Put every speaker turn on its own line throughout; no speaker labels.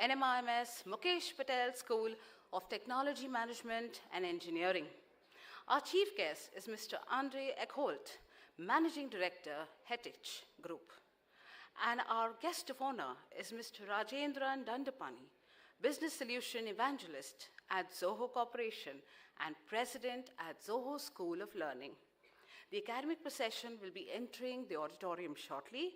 NMIMS Mukesh Patel School of Technology Management and Engineering. Our chief guest is Mr. Andre Eckholt, Managing Director, Hetich Group. And our guest of honor is Mr. Rajendran Dandapani, Business Solution Evangelist at Zoho Corporation and President at Zoho School of Learning. The academic procession will be entering the auditorium shortly.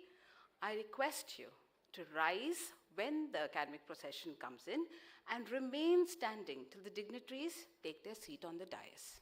I request you to rise when the academic procession comes in and remain standing till the dignitaries take their seat on the dais.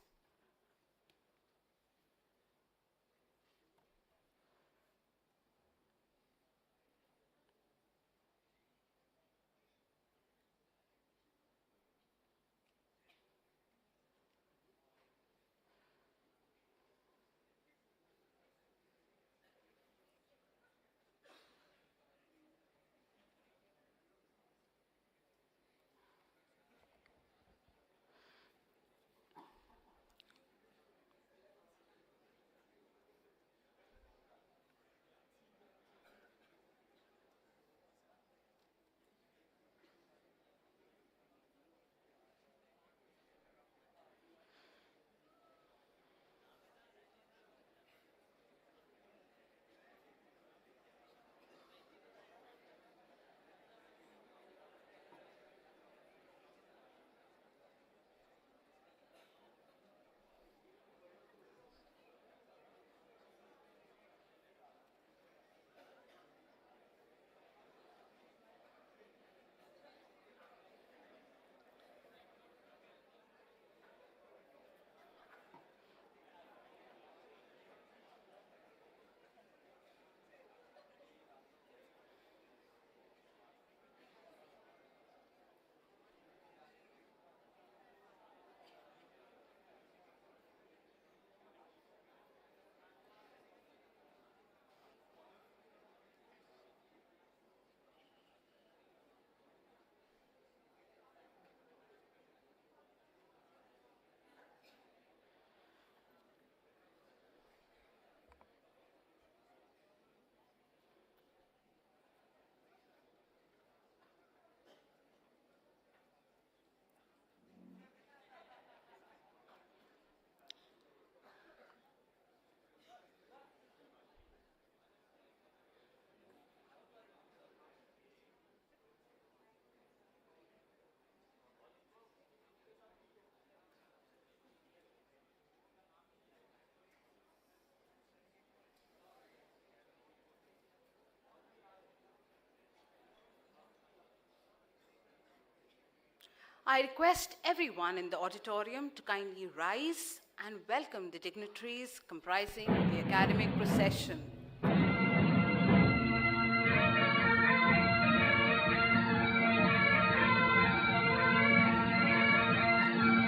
I request everyone in the auditorium to kindly rise and welcome the dignitaries comprising the academic procession.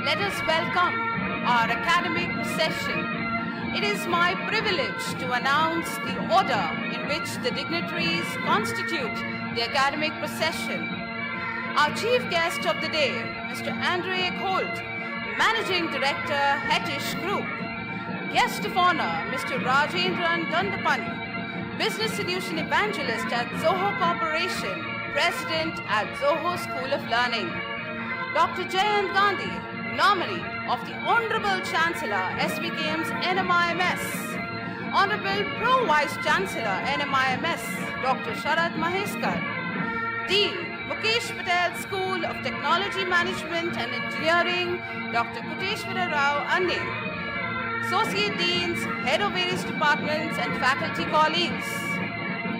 Let us welcome our academic procession. It is my privilege to announce the order in which the dignitaries constitute the academic procession. Our chief guest of the day, Mr. Andre Eckholt, Managing Director, Hetich Group. Guest of honor, Mr. Rajendran Dandapani, Business Solution Evangelist at Zoho Corporation, President at Zoho School of Learning. Dr. Jayant Gandhi, nominee of the Honorable Chancellor, SVKM's NMIMS. Honorable Pro Vice Chancellor, NMIMS, Dr. Sharad Maheskar. Dean, Mukesh Patel School of Technology Management and Engineering, Dr. Kuteshwara Rao Anne. Associate Deans, Head of various departments and faculty colleagues.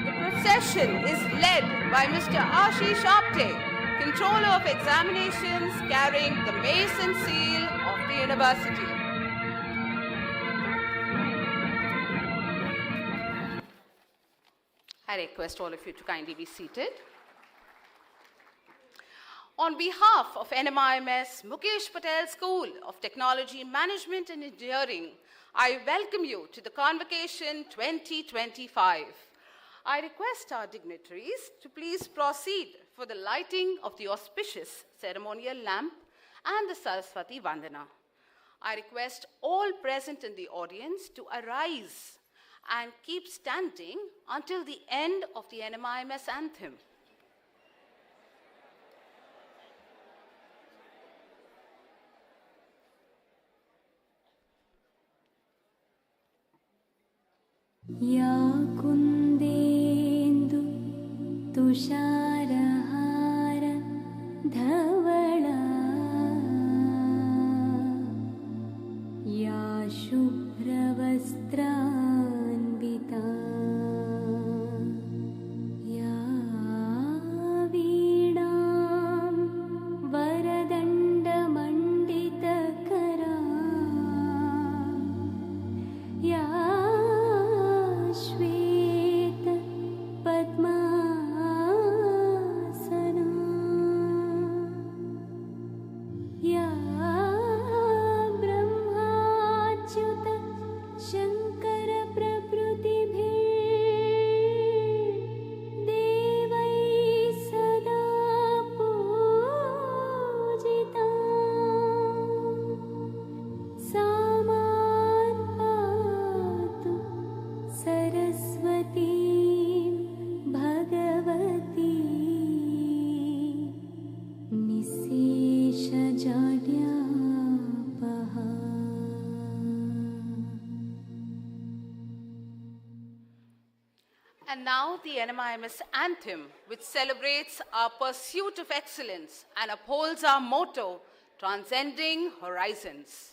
The procession is led by Mr. Ashish Apte, Controller of Examinations, carrying the mace and seal of the university. I request all of you to kindly be seated. On behalf of NMIMS Mukesh Patel School of Technology Management and Engineering, I welcome you to the Convocation 2025. I request our dignitaries to please proceed for the lighting of the auspicious ceremonial lamp and the Saraswati Vandana. I request all present in the audience to arise and keep standing until the end of the NMIMS anthem.
या कुन्देन्दु तुषारहार धवला या शुभ्रवस्त्रान्विता या वीणां वरदण्डमण्डितकरा या श्वेत पद्मासना या ब्रह्माच्युत शङ्कर प्रभृतिभिः देवैः सदा पूजिता सा मां पातु Saraswati Bhagwati निःशेषजाड्यापहा।
And now the NMIMS anthem, which celebrates our pursuit of excellence and upholds our motto, transcending horizons.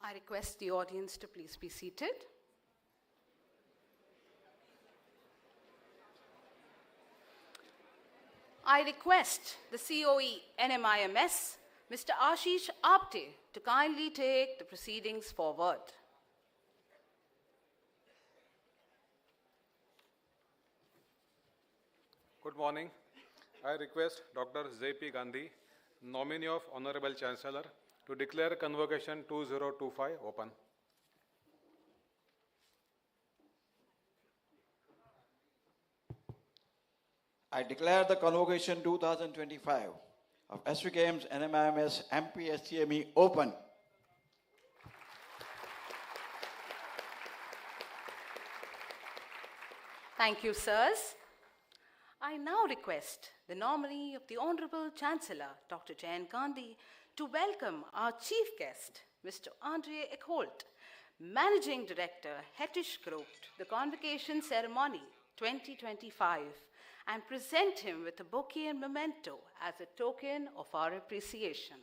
I request the audience to please be seated. I request the COE NMIMS, Mr. Ashish Apte, to kindly take the proceedings forward.
Good morning. I request Dr. J.P. Gandhi, nominee of Honorable Chancellor, to declare Convocation 2025 open.
I declare the Convocation 2025 of SVKM's NMIMS MPSTME open.
Thank you, sirs. I now request the nominee of the Honorable Chancellor, Dr. Jayan Gandhi, to welcome our chief guest, Mr. Andre Eckholt, Managing Director, Hetish Group, to the Convocation Ceremony 2025, and present him with a bouquet and memento as a token of our appreciation.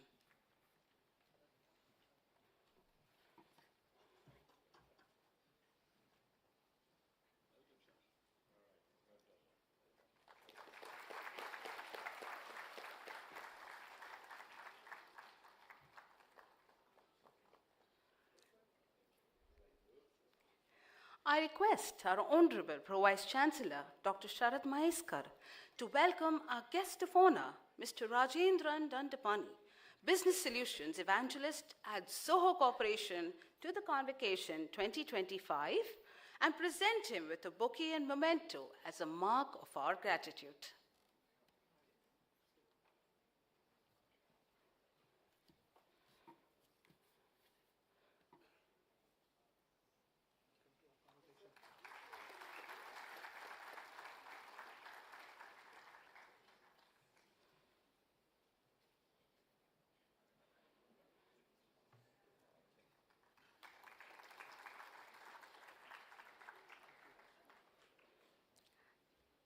I request our Honorable Pro-Vice Chancellor, Dr. Sharad Maheskar, to welcome our guest of honor, Mr. Rajendran Dandapani, Business Solutions Evangelist at Zoho Corporation, to the Convocation 2025 and present him with a bouquet and memento as a mark of our gratitude.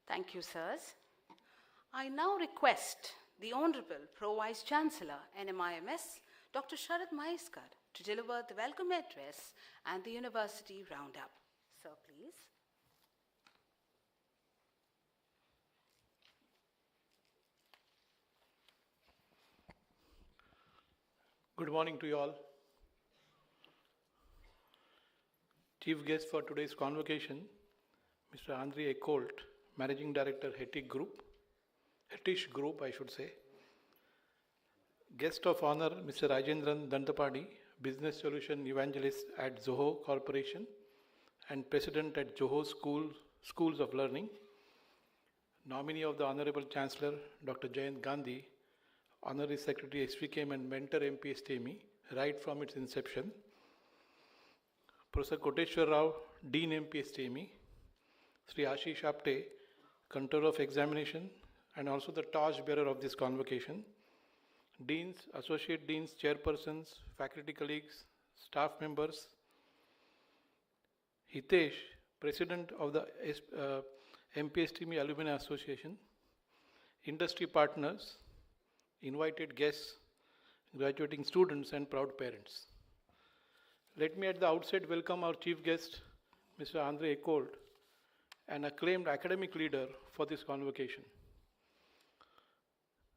Thank you, sirs. I now request the Honorable Pro Vice Chancellor, NMIMS, Dr. Sharad Maiskar, to deliver the welcome address and the university roundup. Sir, please.
Good morning to you all. Chief guest for today's convocation, Mr. Andre Ecolt, Managing Director, Hetish Group, I should say. Guest of honor, Mr. Rajendran Dantapadi, Business Solution Evangelist at Zoho Corporation and President at Zoho Schools of Learning. Nominee of the Honorable Chancellor, Dr. Jayant Gandhi, Honorary Secretary, SVKM and Mentor MPSTME, right from its inception. Professor Koteshwar Rao, Dean MPSTME. Sri Ashish Apte, Controller of Examination and also the torch bearer of this convocation. Deans, Associate Deans, Chairpersons, faculty colleagues, staff members. Hitesh, President of the MPSTME Alumni Association. Industry partners, invited guests, graduating students and proud parents. Let me at the outset welcome our chief guest, Mr. Andre Ecolt, an acclaimed academic leader for this convocation.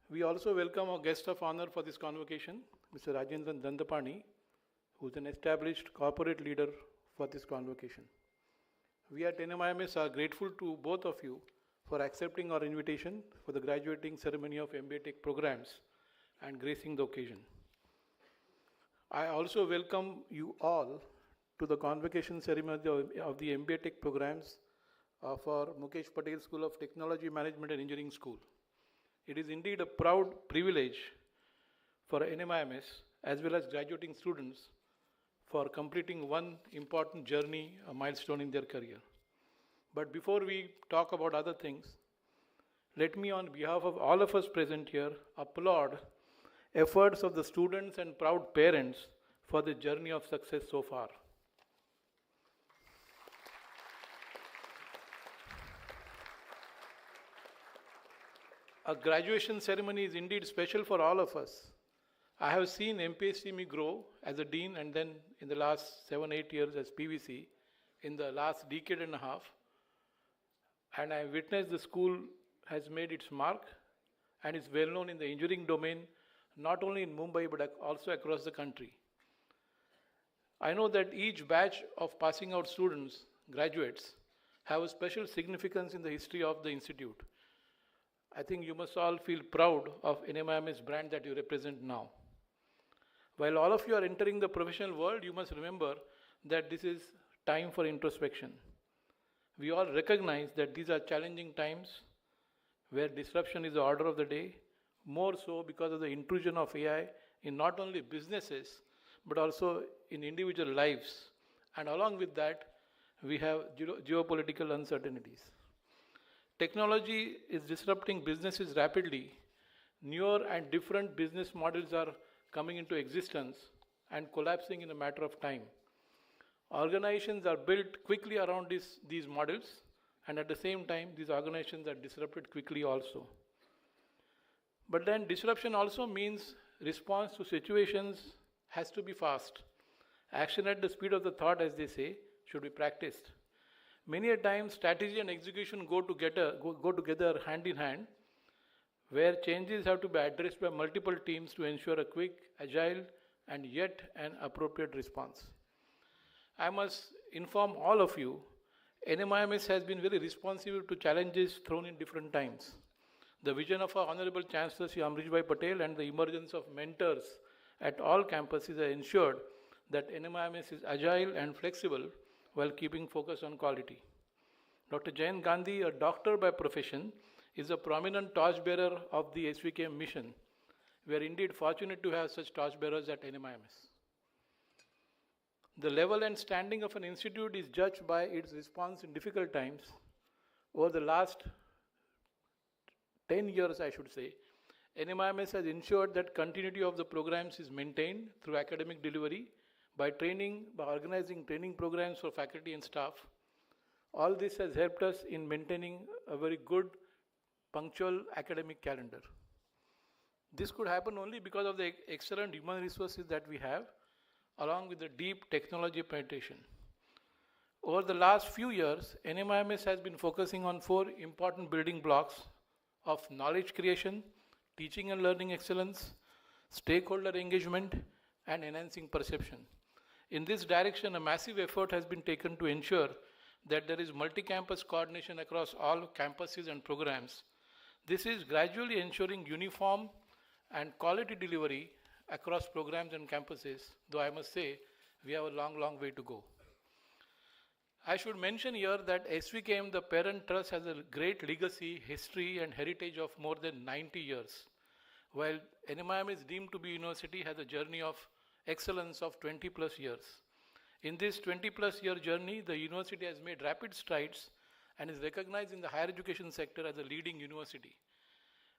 We also welcome our guest of honor for this convocation, Mr. Rajendran Dantapani, who is an established corporate leader for this convocation. We at NMIMS are grateful to both of you for accepting our invitation for the graduating ceremony of MBA Tech programs and gracing the occasion. I also welcome you all to the convocation ceremony of the MBA Tech programs of our Mukesh Patel School of Technology, Management and Engineering School. It is indeed a proud privilege for NMIMS as well as graduating students for completing one important journey, a milestone in their career. But before we talk about other things, let me on behalf of all of us present here applaud efforts of the students and proud parents for the journey of success so far. A graduation ceremony is indeed special for all of us. I have seen MPSTME grow as a dean and then in the last 7-8 years as PVC in the last decade and a half. And I witnessed the school has made its mark and is well known in the engineering domain, not only in Mumbai but also across the country. I know that each batch of passing out students, graduates, have a special significance in the history of the institute. I think you must all feel proud of NMIMS brand that you represent now. While all of you are entering the professional world, you must remember that this is time for introspection. We all recognize that these are challenging times where disruption is the order of the day, more so because of the intrusion of AI in not only businesses, but also in individual lives. And along with that, we have geopolitical uncertainties. Technology is disrupting businesses rapidly. Newer and different business models are coming into existence and collapsing in a matter of time. Organizations are built quickly around these models, and at the same time, these organizations are disrupted quickly also. But then disruption also means response to situations has to be fast. Action at the speed of the thought, as they say, should be practiced. Many a time, strategy and execution go together hand in hand, where changes have to be addressed by multiple teams to ensure a quick, agile, and yet an appropriate response. I must inform all of you, NMIMS has been very responsive to challenges thrown in different times. The vision of our Honorable Chancellor Sri Amrish Bhai Patel and the emergence of mentors at all campuses have ensured that NMIMS is agile and flexible while keeping focus on quality. Dr. Jayant Gandhi, a doctor by profession, is a prominent torchbearer of the SVKM mission. We are indeed fortunate to have such torchbearers at NMIMS. The level and standing of an institute is judged by its response in difficult times. Over the last 10 years, I should say, NMIMS has ensured that continuity of the programs is maintained through academic delivery by organizing training programs for faculty and staff. All this has helped us in maintaining a very good, punctual academic calendar. This could happen only because of the excellent human resources that we have, along with the deep technology penetration. Over the last few years, NMIMS has been focusing on 4 important building blocks of knowledge creation, teaching and learning excellence, stakeholder engagement, and enhancing perception. In this direction, a massive effort has been taken to ensure that there is multi-campus coordination across all campuses and programs. This is gradually ensuring uniform and quality delivery across programs and campuses, though I must say we have a long, long way to go. I should mention here that SVKM, the parent trust, has a great legacy, history, and heritage of more than 90 years, while NMIMS is deemed to be university has a journey of excellence of 20 plus years. In this 20 plus year journey, the university has made rapid strides and is recognized in the higher education sector as a leading university.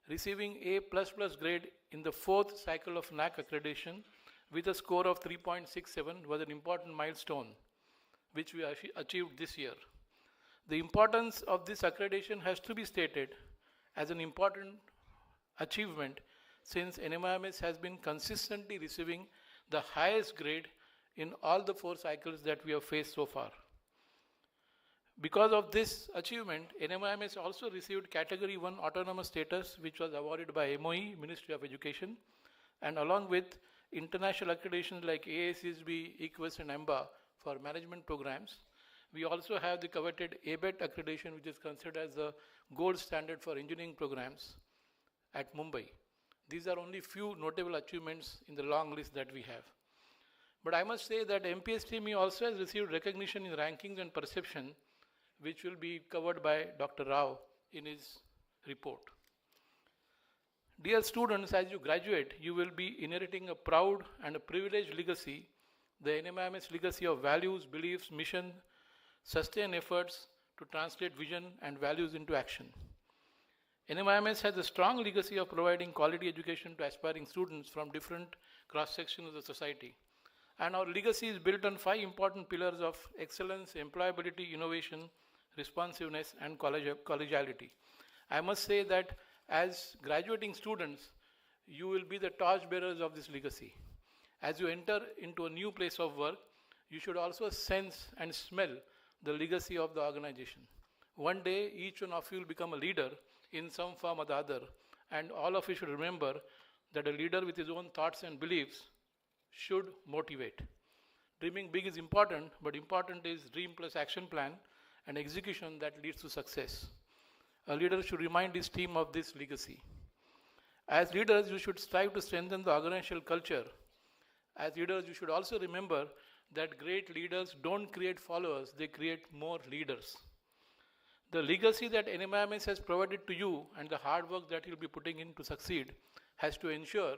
Receiving A++ grade in the 4th cycle of NAAC accreditation with a score of 3.67 was an important milestone which we achieved this year. The importance of this accreditation has to be stated as an important achievement since NMIMS has been consistently receiving the highest grade in all the 4 cycles that we have faced so far. Because of this achievement, NMIMS also received Category 1 autonomous status, which was awarded by MOE, Ministry of Education, and along with international accreditations like AICSB, EQUIS, and EMBA for management programs. We also have the coveted ABET accreditation, which is considered as the gold standard for engineering programs at Mumbai. These are only few notable achievements in the long list that we have. But I must say that MPSTME also has received recognition in rankings and perception, which will be covered by Dr. Rao in his report. Dear students, as you graduate, you will be inheriting a proud and a privileged legacy, the NMIMS legacy of values, beliefs, mission, sustained efforts to translate vision and values into action. NMIMS has a strong legacy of providing quality education to aspiring students from different cross-sections of the society. And our legacy is built on 5 important pillars of excellence, employability, innovation, responsiveness, and collegiality. I must say that as graduating students, you will be the torchbearers of this legacy. As you enter into a new place of work, you should also sense and smell the legacy of the organization. One day, each one of you will become a leader in some form or the other, and all of you should remember that a leader with his own thoughts and beliefs should motivate. Dreaming big is important, but important is dream plus action plan and execution that leads to success. A leader should remind his team of this legacy. As leaders, you should strive to strengthen the organizational culture. As leaders, you should also remember that great leaders don't create followers, they create more leaders. The legacy that NMIMS has provided to you and the hard work that you'll be putting in to succeed has to ensure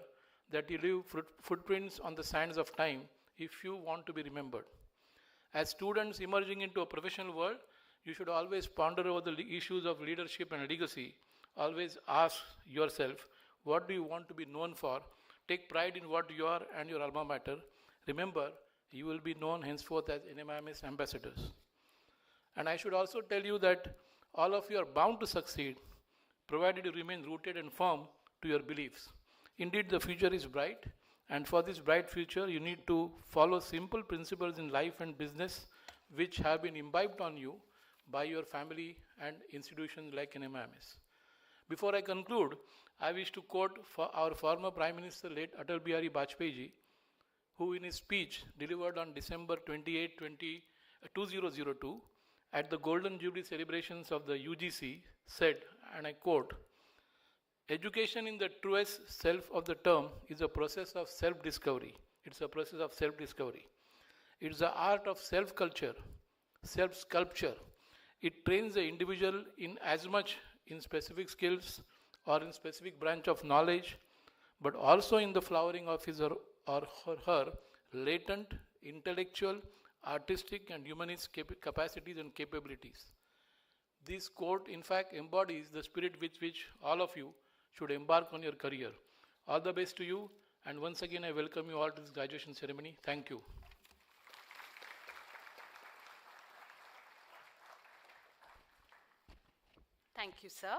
that you leave footprints on the sands of time if you want to be remembered. As students emerging into a professional world, you should always ponder over the issues of leadership and legacy. Always ask yourself, what do you want to be known for? Take pride in what you are and your alma mater. Remember, you will be known henceforth as NMIMS ambassadors. And I should also tell you that all of you are bound to succeed, provided you remain rooted and firm to your beliefs. Indeed, the future is bright, and for this bright future, you need to follow simple principles in life and business which have been imbibed on you by your family and institutions like NMIMS. Before I conclude, I wish to quote for our former Prime Minister, late Atal Bihari Vajpayee ji, who in his speech delivered on December 28, 2002 at the Golden Jubilee celebrations of the UGC said, and I quote, "Education in the truest self of the term is a process of self-discovery. It's a process of self-discovery. It's the art of self-culture, self-sculpture. It trains the individual in as much in specific skills or in specific branch of knowledge, but also in the flowering of his or her latent intellectual, artistic and humanist capacities and capabilities. This quote, in fact, embodies the spirit with which all of you should embark on your career. All the best to you, and once again I welcome you all to this graduation ceremony. Thank you.
Thank you, sir.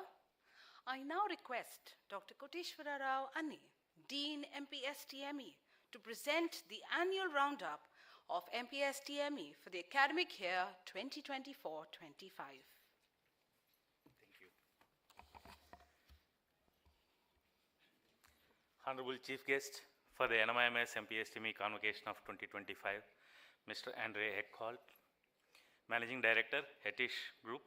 I now request Dr. Koteshwara Rao Anne, Dean MPSTME, to present the annual roundup of MPSTME for the academic year 2024-25.
Thank you. Honorable Chief Guest for the NMIMS MPSTME Convocation of 2025, Mr. Andre Eckholt, Managing Director, Hetish Group.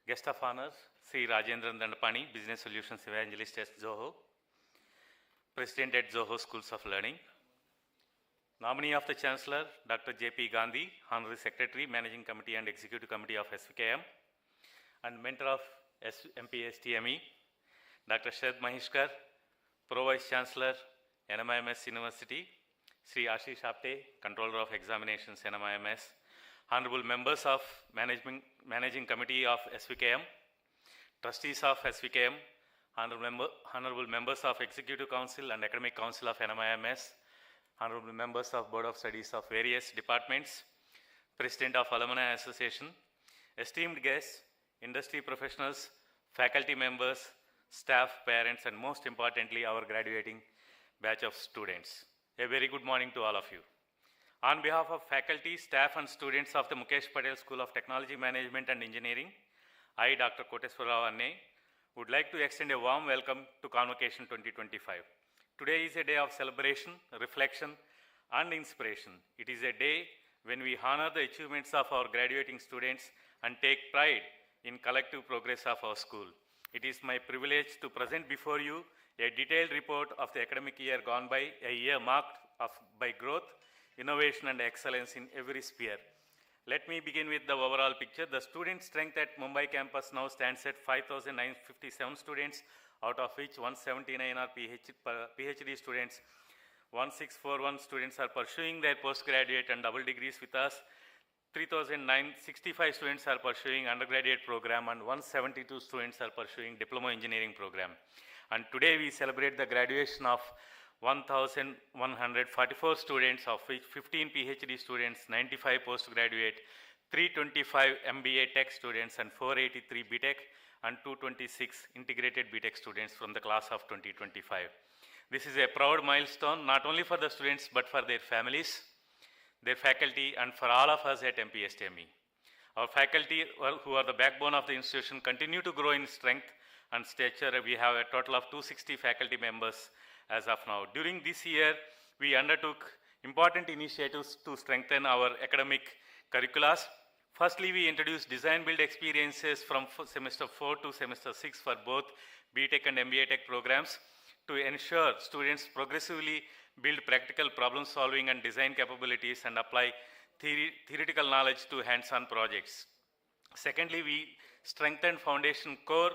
Guest of Honor, Sri Rajendran Dandapani, Business Solutions Evangelist at Zoho, President at Zoho Schools of Learning. Nominee of the Chancellor, Dr. J.P. Gandhi, Honorary Secretary, Managing Committee and Executive Committee of SVKM, and Mentor of MPSTME, Dr. Sharad Maheshkar, Pro Vice Chancellor, NMIMS University, Sri Ashish Apte, Controller of Examinations, NMIMS, Honorable Members of Managing Committee of SVKM, Trustees of SVKM, Honorable Members of Executive Council and Academic Council of NMIMS, Honorable Members of Board of Studies of various departments, President of Alumni Association, esteemed guests, industry professionals, faculty members, staff, parents, and most importantly, our graduating batch of students. A very good morning to all of you. On behalf of faculty, staff, and students of the Mukesh Patel School of Technology, Management and Engineering, I, Dr. Koteshwara Rao Anne, would like to extend a warm welcome to Convocation 2025. Today is a day of celebration, reflection, and inspiration. It is a day when we honor the achievements of our graduating students and take pride in collective progress of our school. It is my privilege to present before you a detailed report of the academic year gone by, a year marked by growth, innovation, and excellence in every sphere. Let me begin with the overall picture. The student strength at Mumbai campus now stands at 5,957 students, out of which 179 are PhD students, 1641 students are pursuing their postgraduate and double degrees with us, 3,965 students are pursuing undergraduate program, and 172 students are pursuing diploma engineering program. And today we celebrate the graduation of 1,144 students, of which 15 PhD students, 95 postgraduate, 325 MBA Tech students, and 483 BTech, and 226 integrated BTech students from the class of 2025. This is a proud milestone, not only for the students, but for their families, their faculty, and for all of us at MPSTME. Our faculty, who are the backbone of the institution, continue to grow in strength and stature. We have a total of 260 faculty members as of now. During this year, we undertook important initiatives to strengthen our academic curricula. Firstly, we introduced design-build experiences from semester 4 to semester 6 for both BTech and MBA Tech programs to ensure students progressively build practical problem-solving and design capabilities and apply theoretical knowledge to hands-on projects. Secondly, we strengthened foundation core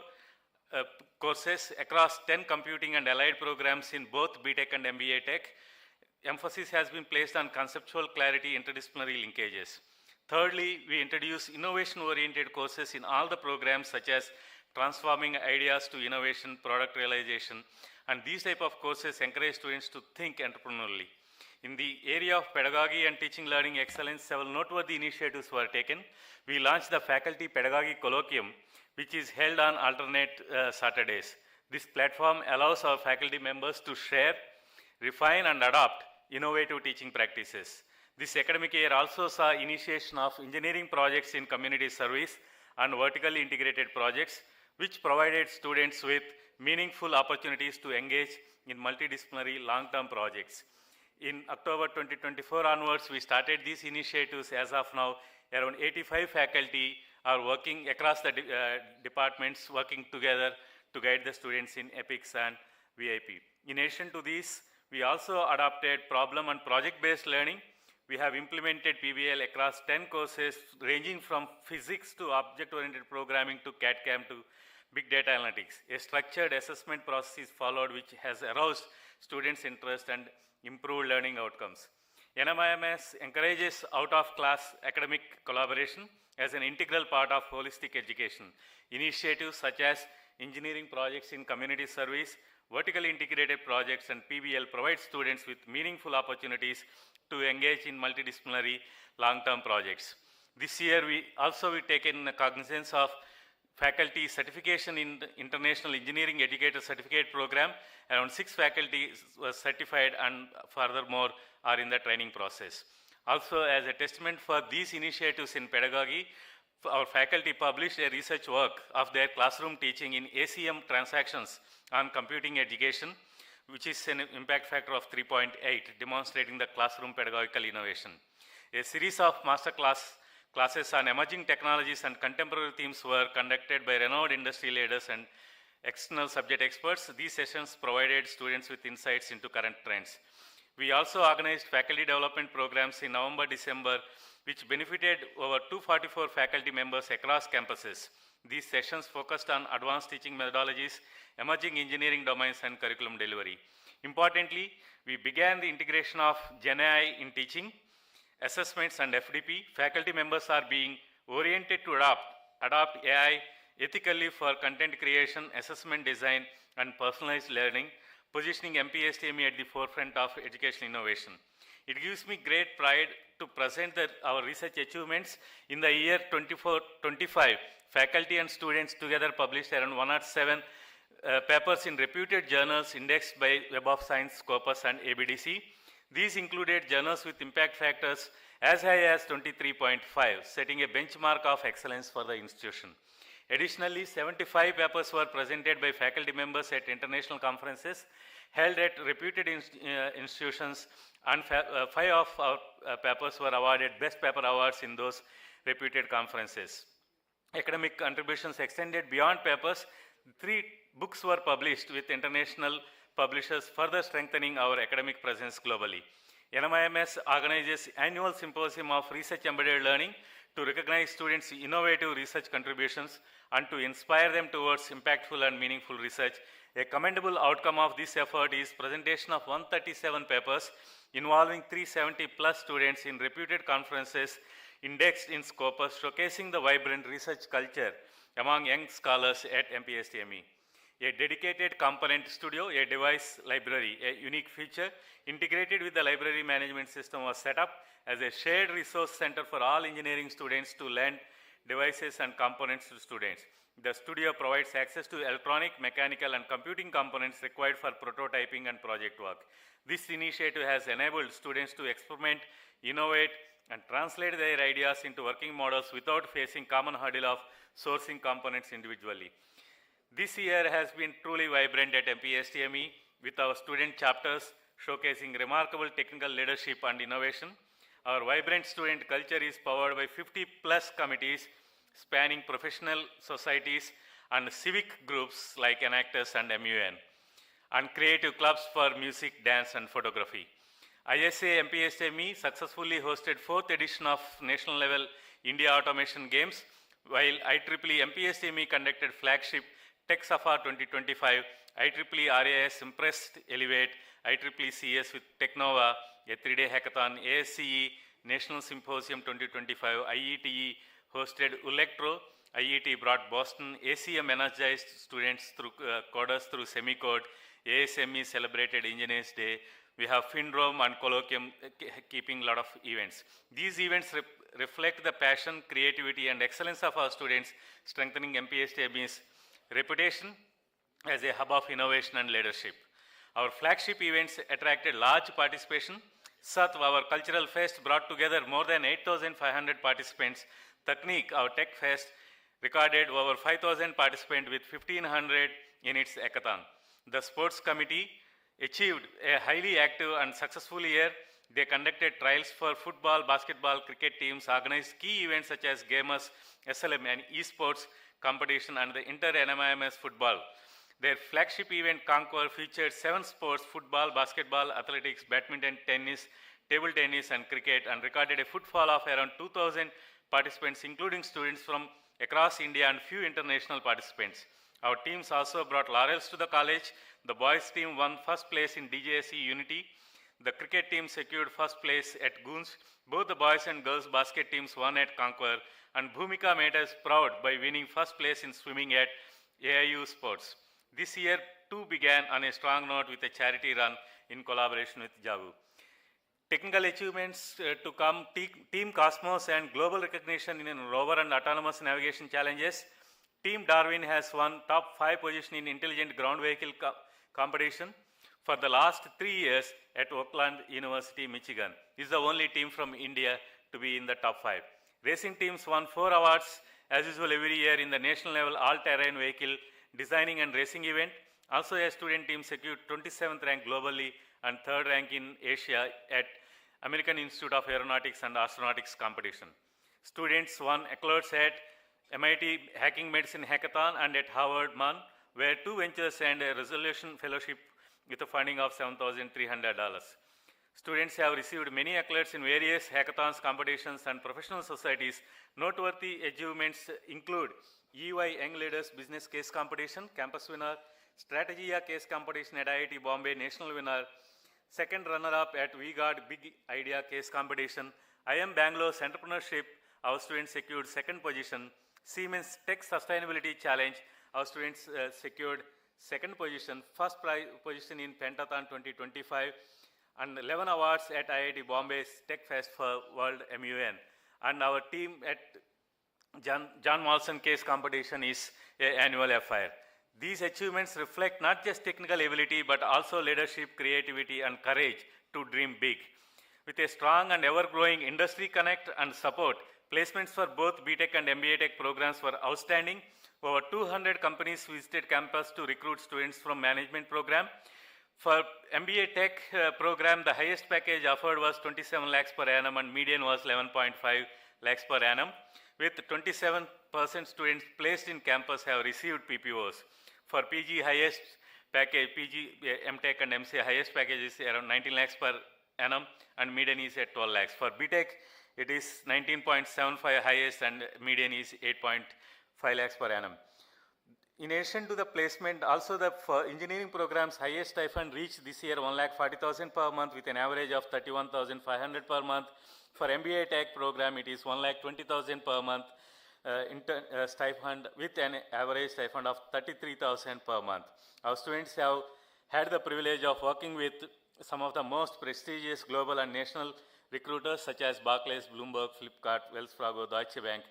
courses across 10 computing and allied programs in both BTech and MBA Tech. Emphasis has been placed on conceptual clarity, interdisciplinary linkages. Thirdly, we introduced innovation-oriented courses in all the programs, such as transforming ideas to innovation, product realization, and these type of courses encourage students to think entrepreneurially. In the area of pedagogy and teaching learning excellence, several noteworthy initiatives were taken. We launched the Faculty Pedagogy Colloquium, which is held on alternate Saturdays. This platform allows our faculty members to share, refine, and adopt innovative teaching practices. This academic year also saw initiation of engineering projects in community service and vertically integrated projects, which provided students with meaningful opportunities to engage in multidisciplinary long-term projects. In October 2024 onwards, we started these initiatives. As of now, around 85 faculty are working across the departments, working together to guide the students in EPICS and VIP. In addition to this, we also adopted problem and project-based learning, We have implemented PBL across 10 courses ranging from physics to object-oriented programming to CAD/CAM to big data analytics. A structured assessment process is followed which has aroused students' interest and improved learning outcomes. NMIMS encourages out-of-class academic collaboration as an integral part of holistic education. Initiatives such as engineering projects in community service, vertically integrated projects, and PBL provide students with meaningful opportunities to engage in multidisciplinary long-term projects. This year, we taken cognizance of faculty certification in the International Engineering Educator Certificate Program. Around 6 faculty were certified and furthermore are in the training process. Also, as a testament for these initiatives in pedagogy, our faculty published a research work of their classroom teaching in ACM transactions on computing education, which is an impact factor of 3.8, demonstrating the classroom pedagogical innovation. A series of master classes on emerging technologies and contemporary themes were conducted by renowned industry leaders and external subject experts. These sessions provided students with insights into current trends. We also organized faculty development programs in November, December, which benefited over 244 faculty members across campuses. These sessions focused on advanced teaching methodologies, emerging engineering domains, and curriculum delivery. Importantly, we began the integration of GenAI in teaching, assessments, and FDP. Faculty members are being oriented to adopt AI ethically for content creation, assessment design, and personalized learning, positioning MPSTME at the forefront of educational innovation. It gives me great pride to present our research achievements. In the year 24-25, faculty and students together published around 107 papers in reputed journals indexed by Web of Science, Scopus, and ABDC. These included journals with impact factors as high as 23.5, setting a benchmark of excellence for the institution. Additionally, 75 papers were presented by faculty members at international conferences held at reputed institutions, and 5 of our papers were awarded Best Paper Awards in those reputed conferences. Academic contributions extended beyond papers. 3 books were published with international publishers, further strengthening our academic presence globally. NMIMS organizes annual symposium of research embedded learning to recognize students' innovative research contributions and to inspire them towards impactful and meaningful research. A commendable outcome of this effort is presentation of 137 papers involving 370 plus students in reputed conferences indexed in Scopus, showcasing the vibrant research culture among young scholars at MPSTME. A dedicated component studio, a device library, a unique feature integrated with the library management system was set up as a shared resource center for all engineering students to lend devices and components to students. The studio provides access to electronic, mechanical, and computing components required for prototyping and project work. This initiative has enabled students to experiment, innovate, and translate their ideas into working models without facing common hurdle of sourcing components individually. This year has been truly vibrant at MPSTME with our student chapters showcasing remarkable technical leadership and innovation. Our vibrant student culture is powered by 50 plus committees spanning professional societies and civic groups like Enactors and MUN, and creative clubs for music, dance, and photography. ISA MPSTME successfully hosted 4th edition of national level India Automation Games, while IEEE MPSTME conducted flagship Tech Safar 2025, IEEE RAS Impressed Elevate, IEEE CS with Technova, a 3-day hackathon, ASCE National Symposium 2025, IETE hosted Electro, IET brought Boston, ACM energized students through coders through Semicode, ASME celebrated Engineers Day. We have FinRome and Colloquium keeping a lot of events. These events reflect the passion, creativity, and excellence of our students, strengthening MPSTME's reputation as a hub of innovation and leadership. Our flagship events attracted large participation. Satv, our cultural fest, brought together more than 8,500 participants. Technique, our tech fest, recorded over 5,000 participants with 1,500 in its hackathon. The sports committee achieved a highly active and successful year. They conducted trials for football, basketball, cricket teams, organized key events such as Gamers, SLM, and esports competition, and the Inter-NMIMS football. Their flagship event, Conquer, featured 7 sports: football, basketball, athletics, badminton, tennis, table tennis and cricket, and recorded a footfall of around 2,000 participants, including students from across India and few international participants. Our teams also brought laurels to the college. The boys team won first place in DJSE Unity. The cricket team secured first place at Goons. Both the boys and girls basket teams won at Conquer, and Bhumika made us proud by winning first place in swimming at AIU Sports. This year too began on a strong note with a charity run in collaboration with JAVU. Technical achievements to come, Team Cosmos and global recognition in rover and autonomous navigation challenges. Team Darwin has won top 5 position in intelligent ground vehicle competition for the last 3 years at Oakland University, Michigan. This is the only team from India to be in the top 5. Racing teams won 4 awards as usual every year in the national level all-terrain vehicle designing and racing event. Also a student team secured 27th rank globally and 3rd rank in Asia at American Institute of Aeronautics and Astronautics competition. Students won accolades at MIT Hacking Medicine Hackathon and at Harvard MUN, where 2 ventures and a resolution fellowship with a funding of $7,300. Students have received many accolades in various hackathons, competitions, and professional societies. Noteworthy achievements include EY Young Leaders Business Case Competition, campus winner, Strategia Case Competition at IIT Bombay, national winner, 2nd runner-up at VGuard Big Idea Case Competition, IM Bangalore's Entrepreneurship, our students secured 2nd position, Siemens Tech Sustainability Challenge, our students secured 2nd position, 1st position in Pentathon 2025, and 11 awards at IIT Bombay's Tech Fest for World MUN. And our team at John Molson Case Competition is an annual affair. These achievements reflect not just technical ability, but also leadership, creativity, and courage to dream big. With a strong and ever-growing industry connect and support, placements for both BTech and MBA Tech programs were outstanding. Over 200 companies visited campus to recruit students from management program. For MBA Tech program, the highest package offered was 27 lakhs per annum and median was 11.5 lakhs per annum. With 27% students placed in campus have received PPOs. For PG highest package, PG, MTech and MCA highest package is around 19 lakhs per annum and median is at 12 lakhs. For BTech, it is 19.75 highest and median is 8.5 lakhs per annum. In addition to the placement, also the engineering programs highest stipend reached this year 1,40,000 per month with an average of 31,500 per month. For MBA Tech program, it is 1,20,000 per month stipend with an average stipend of 33,000 per month. Our students have had the privilege of working with some of the most prestigious global and national recruiters such as Barclays, Bloomberg, Flipkart, Wells Fargo, Deutsche Bank,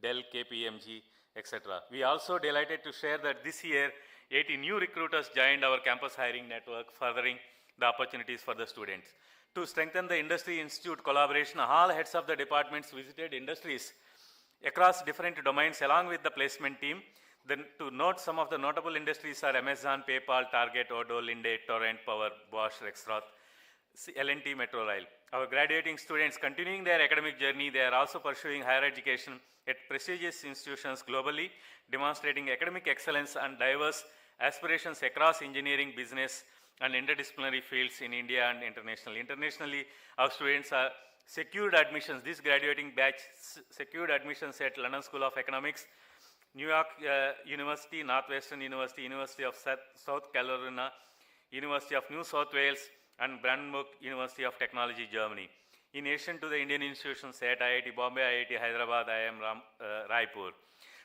Dell, KPMG, etc. We are also delighted to share that this year 80 new recruiters joined our campus hiring network, furthering the opportunities for the students. To strengthen the industry institute collaboration, all heads of the departments visited industries across different domains along with the placement team. Then to note some of the notable industries are Amazon, PayPal, Target, Odoo, Linde, Torrent, Power, Bosch, Rexroth, L&T, Metro Rail. Our graduating students continuing their academic journey, they are also pursuing higher education at prestigious institutions globally, demonstrating academic excellence and diverse aspirations across engineering, business, and interdisciplinary fields in India and internationally. Internationally, our students are secured admissions. This graduating batch secured admissions at London School of Economics, New York University, Northwestern University, University of South Carolina, University of New South Wales, and Brandenburg University of Technology, Germany. In addition to the Indian institutions at IIT Bombay, IIT Hyderabad, IIM Raipur.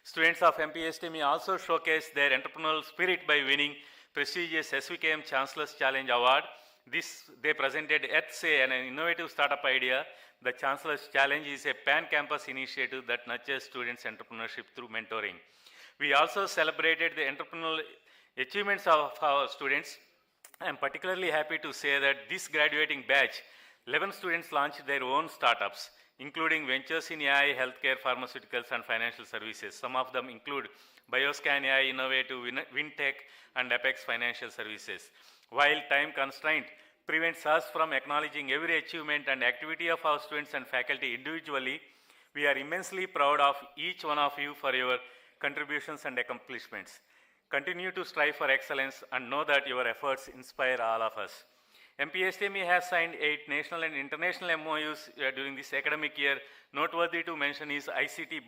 Students of MPSTME also showcased their entrepreneurial spirit by winning prestigious SVKM Chancellor's Challenge Award. This they presented at SAY an innovative startup idea. The Chancellor's Challenge is a pan-campus initiative that nurtures students' entrepreneurship through mentoring. We also celebrated the entrepreneurial achievements of our students. I am particularly happy to say that this graduating batch, 11 students launched their own startups, including ventures in AI, healthcare, pharmaceuticals, and financial services. Some of them include Bioscan AI, Innovative, WinTech, and Apex Financial Services. While time constraint prevents us from acknowledging every achievement and activity of our students and faculty individually, we are immensely proud of each one of you for your contributions and accomplishments. Continue to strive for excellence and know that your efforts inspire all of us. MPSTME has signed 8 national and international MOUs during this academic year. Noteworthy to mention is ICT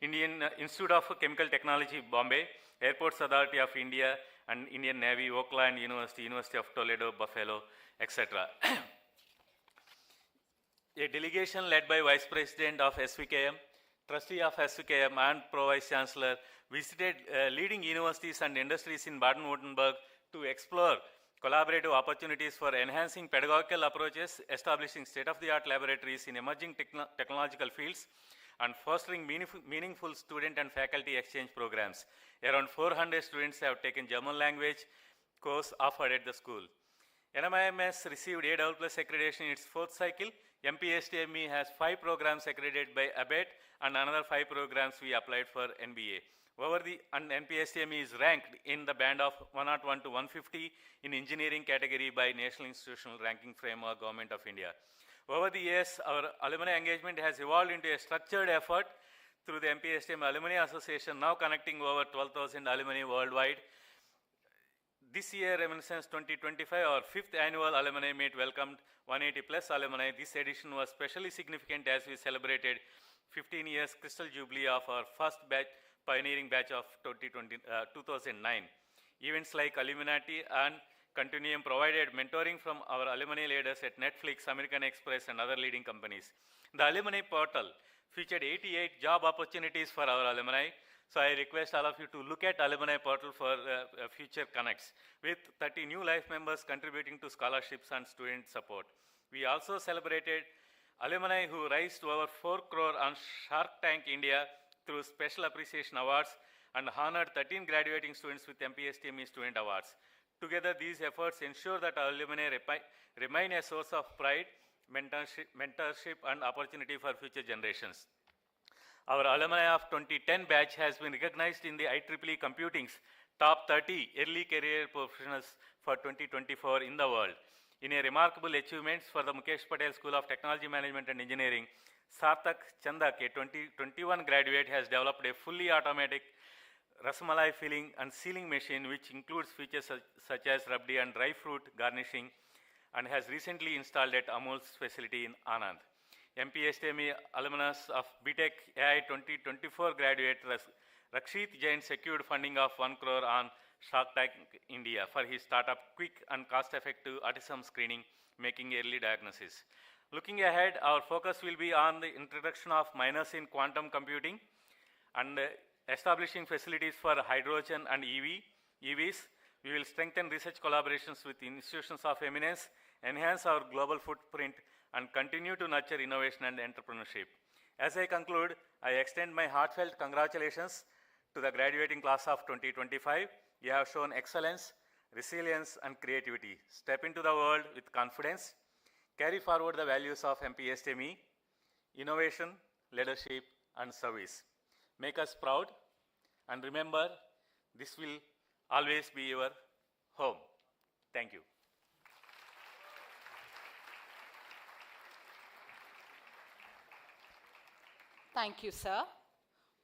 Indian Institute of Chemical Technology, Bombay, Airports Authority of India, and Indian Navy, Oakland University, University of Toledo, Buffalo, etc. A delegation led by Vice President of SVKM, Trustee of SVKM, and Pro-Vice Chancellor visited leading universities and industries in Baden-Württemberg to explore collaborative opportunities for enhancing pedagogical approaches, establishing state-of-the-art laboratories in emerging technological fields, and fostering meaningful student and faculty exchange programs. Around 400 students have taken German language course offered at the school. NMIMS received A++ accreditation in its 4th cycle. MPSTME has 5 programs accredited by ABET and another 5 programs we applied for NBA. And NPSTME is ranked in the band of 101 to 150 in engineering category by National Institutional Ranking Framework, Government of India. Over the years, our alumni engagement has evolved into a structured effort through the MPSTME Alumni Association, now connecting over 12,000 alumni worldwide. This year, Reminiscence 2025, our 5th annual alumni meet welcomed 180 plus alumni. This edition was especially significant as we celebrated 15 years Crystal Jubilee of our first batch, pioneering batch of 2009. Events like Illuminati and Continuum provided mentoring from our alumni leaders at Netflix, American Express, and other leading companies. The alumni portal featured 88 job opportunities for our alumni. So I request all of you to look at alumni portal for future connects, with 30 new life members contributing to scholarships and student support. We also celebrated alumni who raised over 4 crore on Shark Tank India through special appreciation awards and honored 13 graduating students with MPSTME Student Awards. Together, these efforts ensure that our alumni remain a source of pride, mentorship, and opportunity for future generations. Our alumni of 2010 batch has been recognized in the IEEE Computing's top 30 early career professionals for 2024 in the world. In a remarkable achievements for the Mukesh Patel School of Technology Management and Engineering, Sarthak Chandak, a 2021 graduate, has developed a fully automatic Rasmalai filling and sealing machine, which includes features such as rabdi and dry fruit garnishing, and has recently installed at Amul's facility in Anand. MPSTME alumnus of BTech AI 2024 graduate Rakshit Jain secured funding of 1 crore on Shark Tank India for his startup quick and cost-effective autism screening, making early diagnosis. Looking ahead, our focus will be on the introduction of minors in quantum computing and establishing facilities for hydrogen and EVs. We will strengthen research collaborations with institutions of eminence, enhance our global footprint, and continue to nurture innovation and entrepreneurship. As I conclude, I extend my heartfelt congratulations to the graduating class of 2025. You have shown excellence, resilience, and creativity. Step into the world with confidence. Carry forward the values of MPSTME, innovation, leadership, and service. Make us proud, and remember, this will always be your home. Thank you.
Thank you, sir.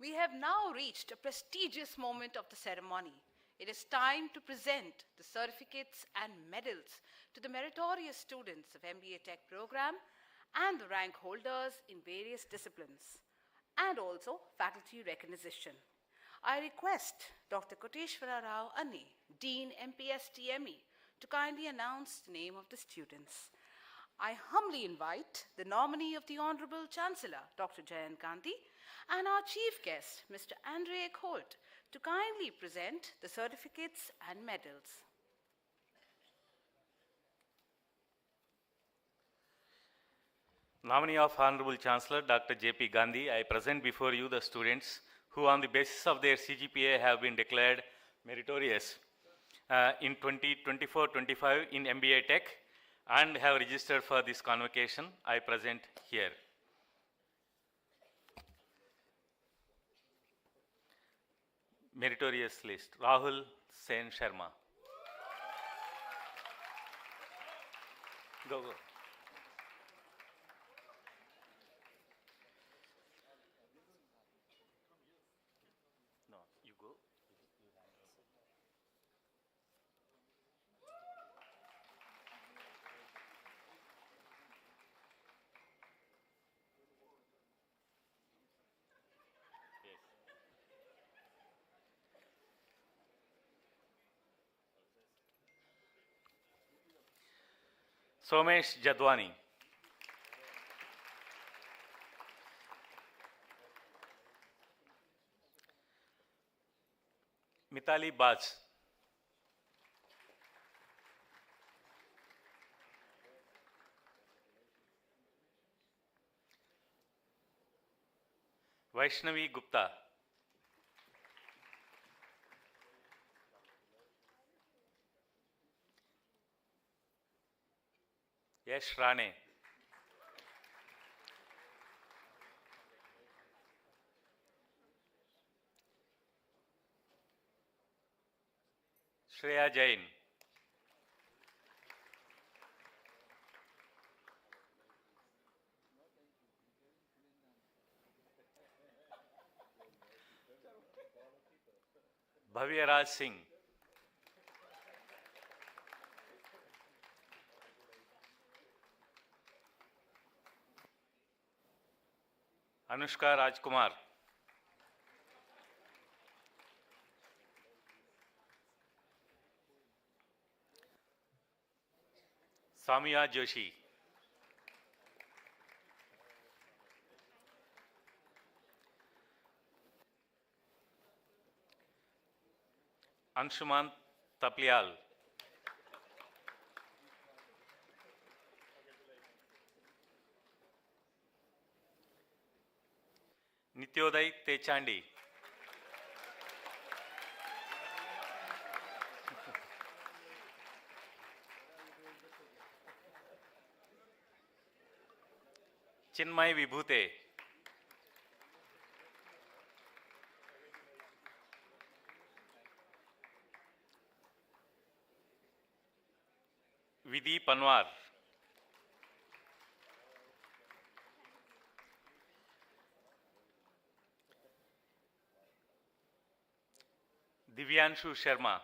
We have now reached a prestigious moment of the ceremony. It is time to present the certificates and medals to the meritorious students of MBA Tech program and the rank holders in various disciplines, and also faculty recognition. I request Dr. Koteshwara Rao Anne, Dean MPSTME, to kindly announce the name of the students. I humbly invite the nominee of the Honorable Chancellor, Dr. Jayant Gandhi, and our chief guest, Mr. Andre Holt, to kindly present the certificates and medals.
Nominee of Honorable Chancellor Dr. J.P. Gandhi, I present before you the students who on the basis of their CGPA have been declared meritorious in 2024-25 in MBA Tech and have registered for this convocation. I present here. Meritorious list. Rahul Sen Sharma. Go. No, you go. Somesh Jadwani. Mitali Baj. Vaishnavi Gupta. Yash Rane. Shreya Jain. Bhavya Raj Singh. Anushka Rajkumar. Samya Joshi. Anshuman Taplial. Nityoday Techandi. Chinmay Vibhute. Vidhi Panwar. Divyanshu Sharma.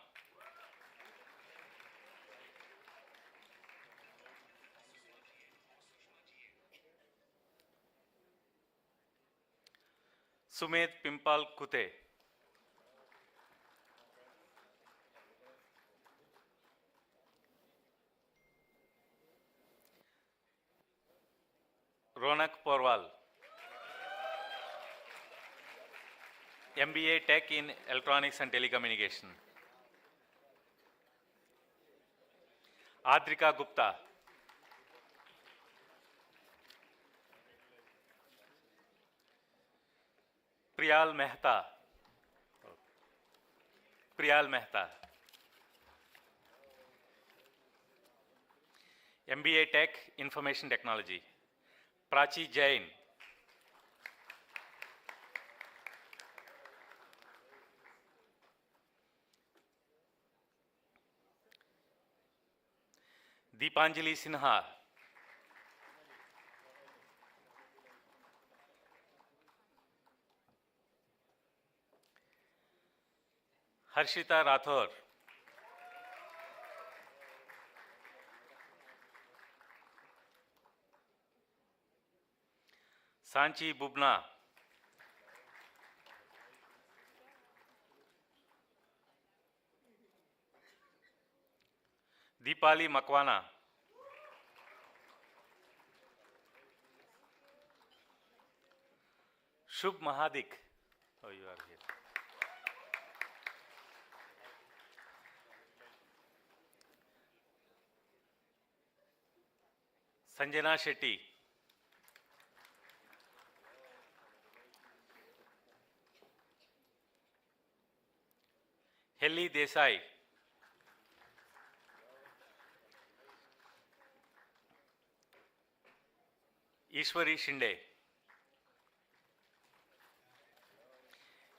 Sumed Pimpal Kute. Ronak Porwal. MBA Tech in Electronics and Telecommunication. Adrika Gupta. Priyal Mehta. Priyal Mehta. MBA Tech Information Technology. Prachi Jain. Deepanjali Sinha. Harshita Rathor. Sanchi Bubna. Deepali Makwana. Shubh Mahadik. Oh, you are here. Sanjana Shetty. Helly Desai. Ishwari Shinde.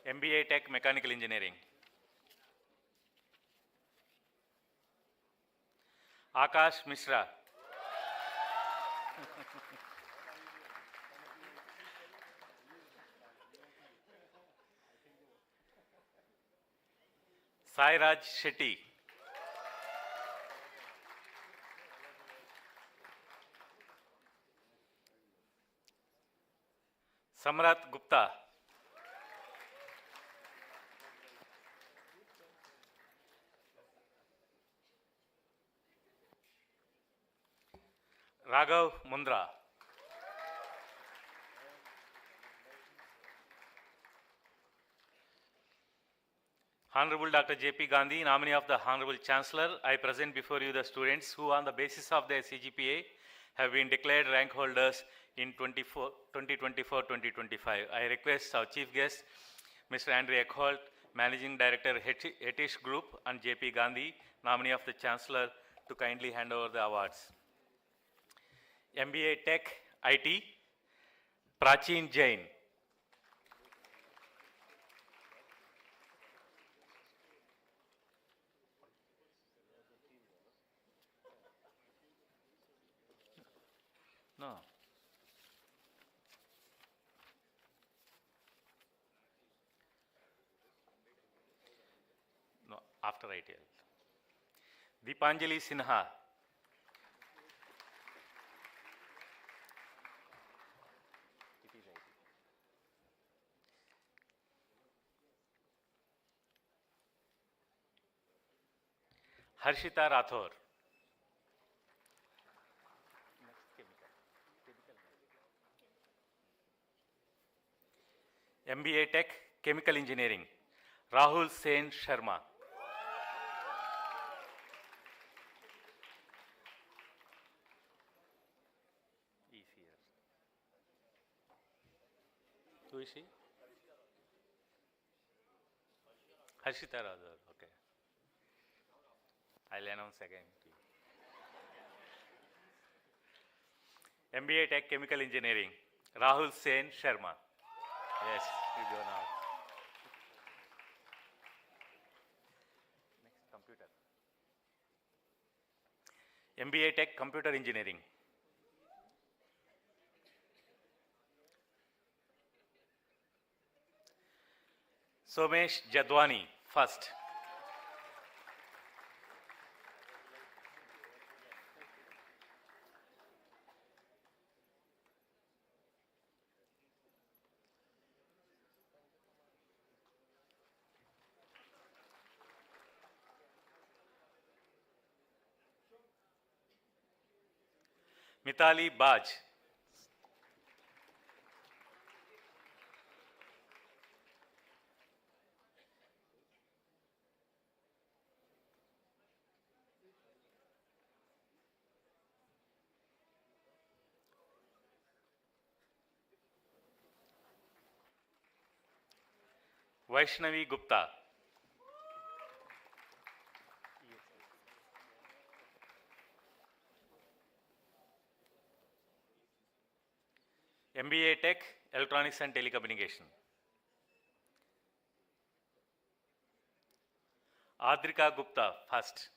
MBA Tech Mechanical Engineering. Akash Mishra. Sairaj Shetty. Samrat Gupta. Raghav Mundra. Honorable Dr. J.P. Gandhi, nominee of the Honorable Chancellor, I present before you the students who on the basis of their CGPA have been declared rank holders in 2024-2025. I request our chief guest, Mr. Andrew Eckholt, Managing Director, Hetish Group, and J.P. Gandhi, nominee of the Chancellor, to kindly hand over the awards. MBA Tech IT, Prachin Jain. No. No, after ITL. Deepanjali Sinha. Harshita Rathor. MBA Tech Chemical Engineering, Rahul Sen Sharma. Easier. Who is she? Harshita Rathor, okay. I'll announce again to you. MBA Tech Chemical Engineering, Rahul Sen Sharma. Yes, you go now. Next, computer. MBA Tech Computer Engineering. Somesh Jadwani, first. Mitali Baj. Vaishnavi Gupta. MBA Tech Electronics and Telecommunication. Adrika Gupta, first.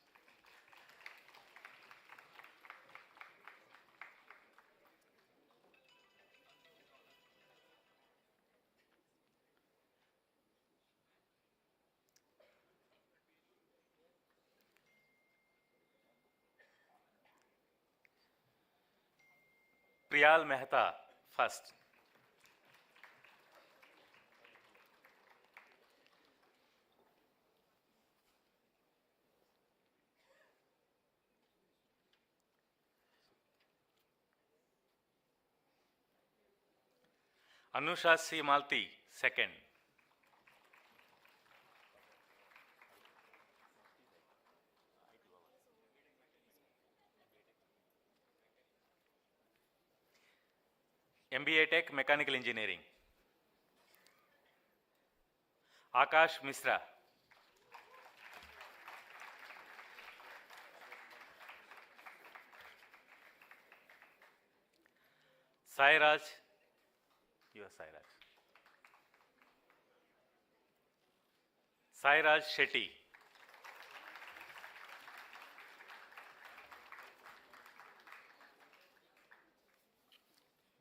Priyal Mehta, first. Anusha C. Malti, second. MBA Tech Mechanical Engineering. Akash Misra. Sairaj. You are Sairaj. Sairaj Shetty.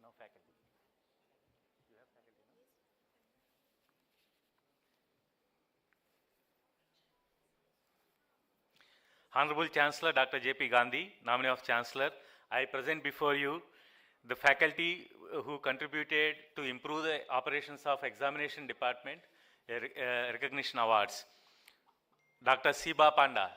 No faculty. You have faculty, no? Honorable Chancellor Dr. J.P. Gandhi, nominee of Chancellor, I present before you the faculty who contributed to improve the operations of examination department recognition awards. Dr. Siba Panda.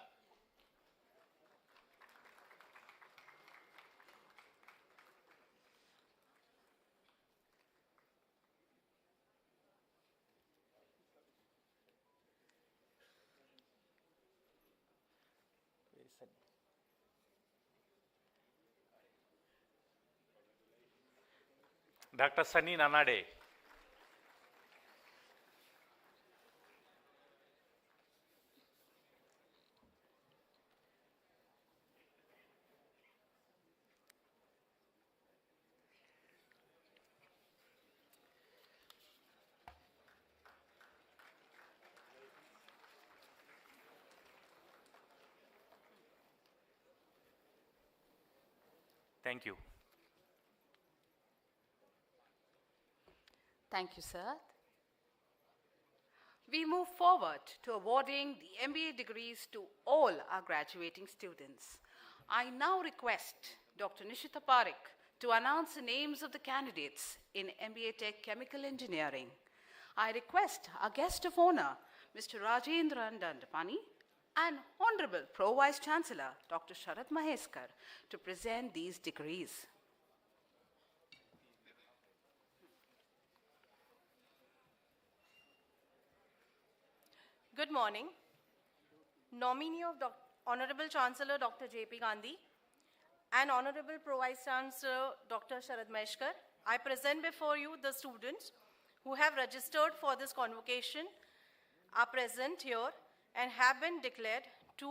Sunny.
Dr. Sunny Nanade. Thank you.
Thank you, sir. We move forward to awarding the MBA degrees to all our graduating students. I now request Dr. Nishita Parekh to announce the names of the candidates in MBA Tech Chemical Engineering. I request our guest of honor, Mr. Rajendra Dandapani, and Honorable Pro Vice Chancellor, Dr. Sharad Maheskar, to present these degrees.
Good morning. Nominee of Honorable Chancellor Dr. J.P. Gandhi and Honorable Pro Vice Chancellor Dr. Sharad Maheskar, I present before you the students who have registered for this convocation, are present here, and have been declared to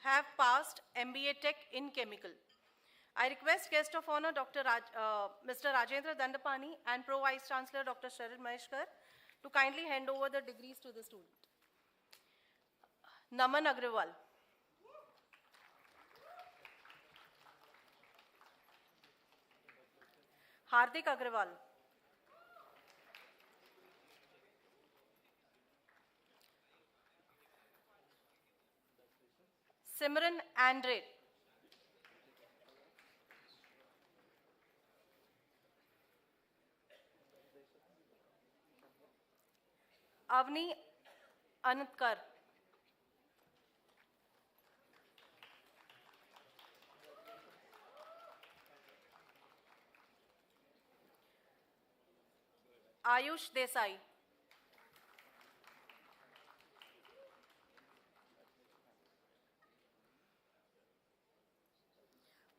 have passed MBA Tech in Chemical. I request guest of honor Mr. Rajendra Dandapani and Pro Vice Chancellor Dr. Sharad Maheskar to kindly hand over the degrees to the student. Naman Agrawal. Hardik Agrawal. Simran Andre. Avni Anatkar. Ayush Desai.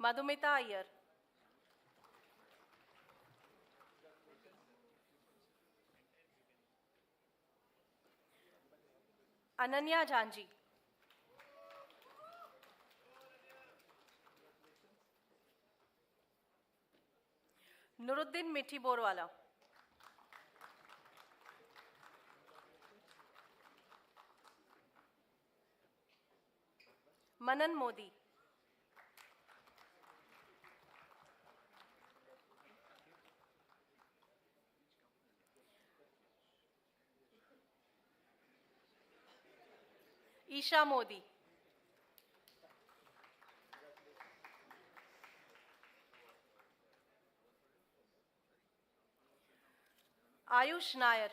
Madhumita Iyer. Ananya Janji. Nuruddin Mithi Borwala. Manan Modi. Isha Modi. Ayush Nair.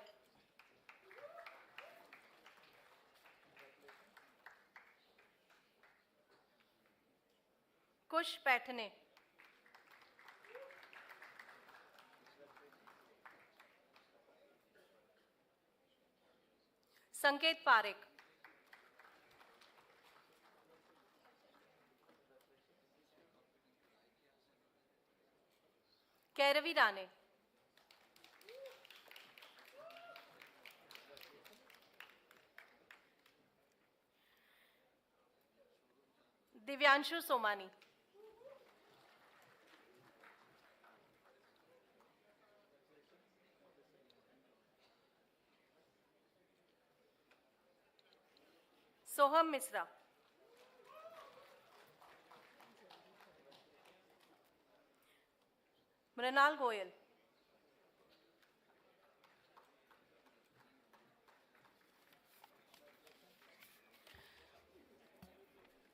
Kush Patane. Sanket Parekh. Kairavi Rane. Divyanshu Somani. Soham Misra. Mrinal Goyal.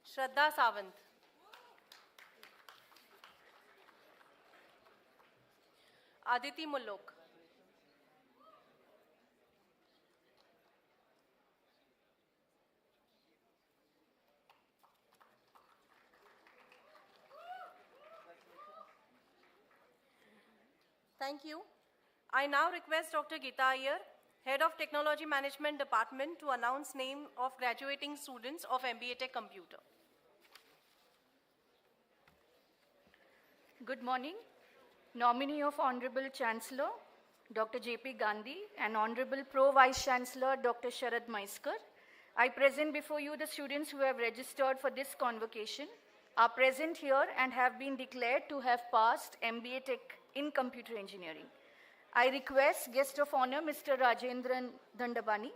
Shraddha Sawant. Aditi Mullok. Thank you. I now request Dr. Geeta Iyer, Head of Technology Management Department, to announce name of graduating students of MBA Tech Computer.
Good morning. Nominee of Honorable Chancellor, Dr. J.P. Gandhi, and Honorable Pro Vice Chancellor, Dr. Sharad Maiskar, I present before you the students who have registered for this convocation, are present here and have been declared to have passed MBA Tech in Computer Engineering. I request Guest of Honor Mr. Rajendran Dandabani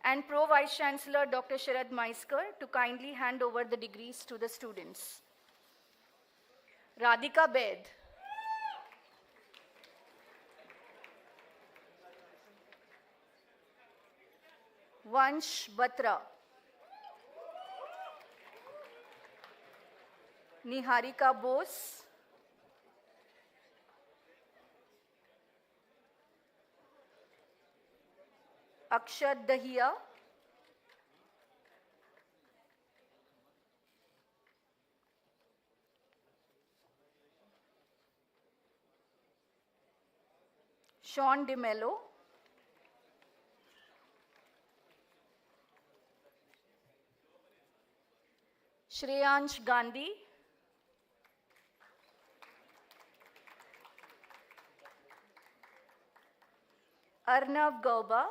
and Pro Vice Chancellor Dr. Sharad Maiskar to kindly hand over the degrees to the students. Radhika Bed. Vansh Batra. Niharika Bose. Akshat Dahiya. Sean DeMello. Shreyansh Gandhi. Arnav Gauba.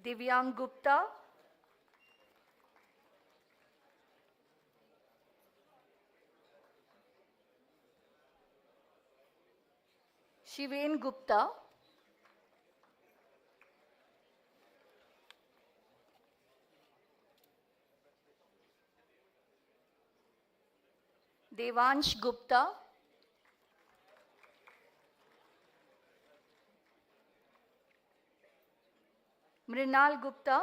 Divyang Gupta. Shiven Gupta. Devansh Gupta. Mrinal Gupta.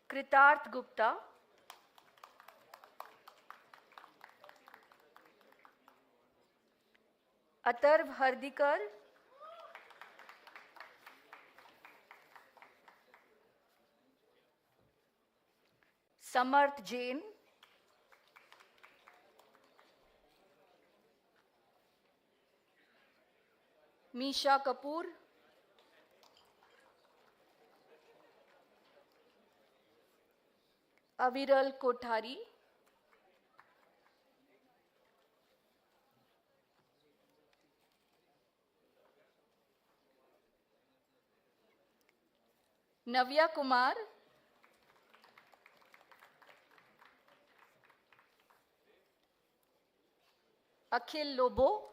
Kritarth Gupta. Atarv Hardikar. Samarth Jain. Misha Kapoor. Aviral Kothari. Navya Kumar. Akhil Lobo.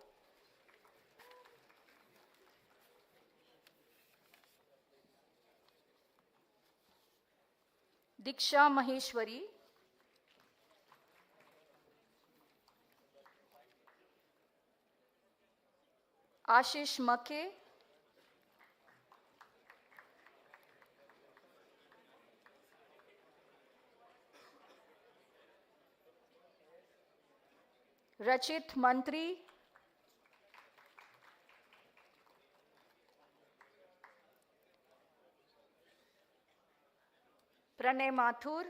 Diksha Maheshwari. Ashish Makhe. Rachit Mantri. Pranay Mathur.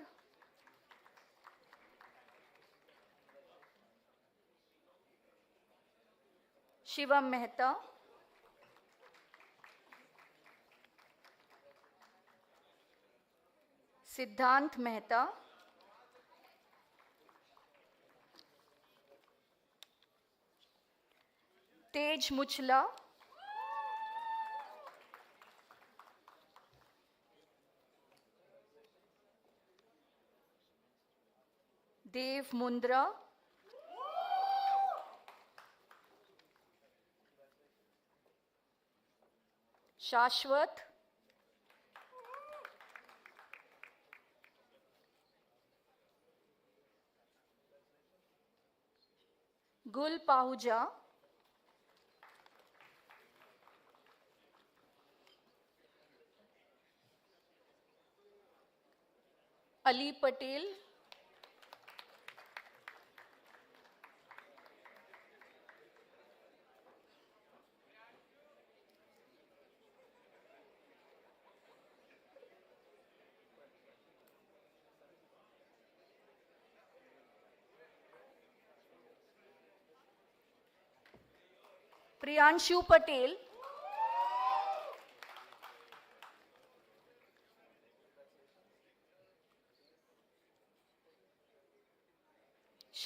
Shivam Mehta. Siddhant Mehta. Tej Muchla. Dev Mundra. Shashwat. Gul Pahuja. Ali Patel. Priyanshu Patel.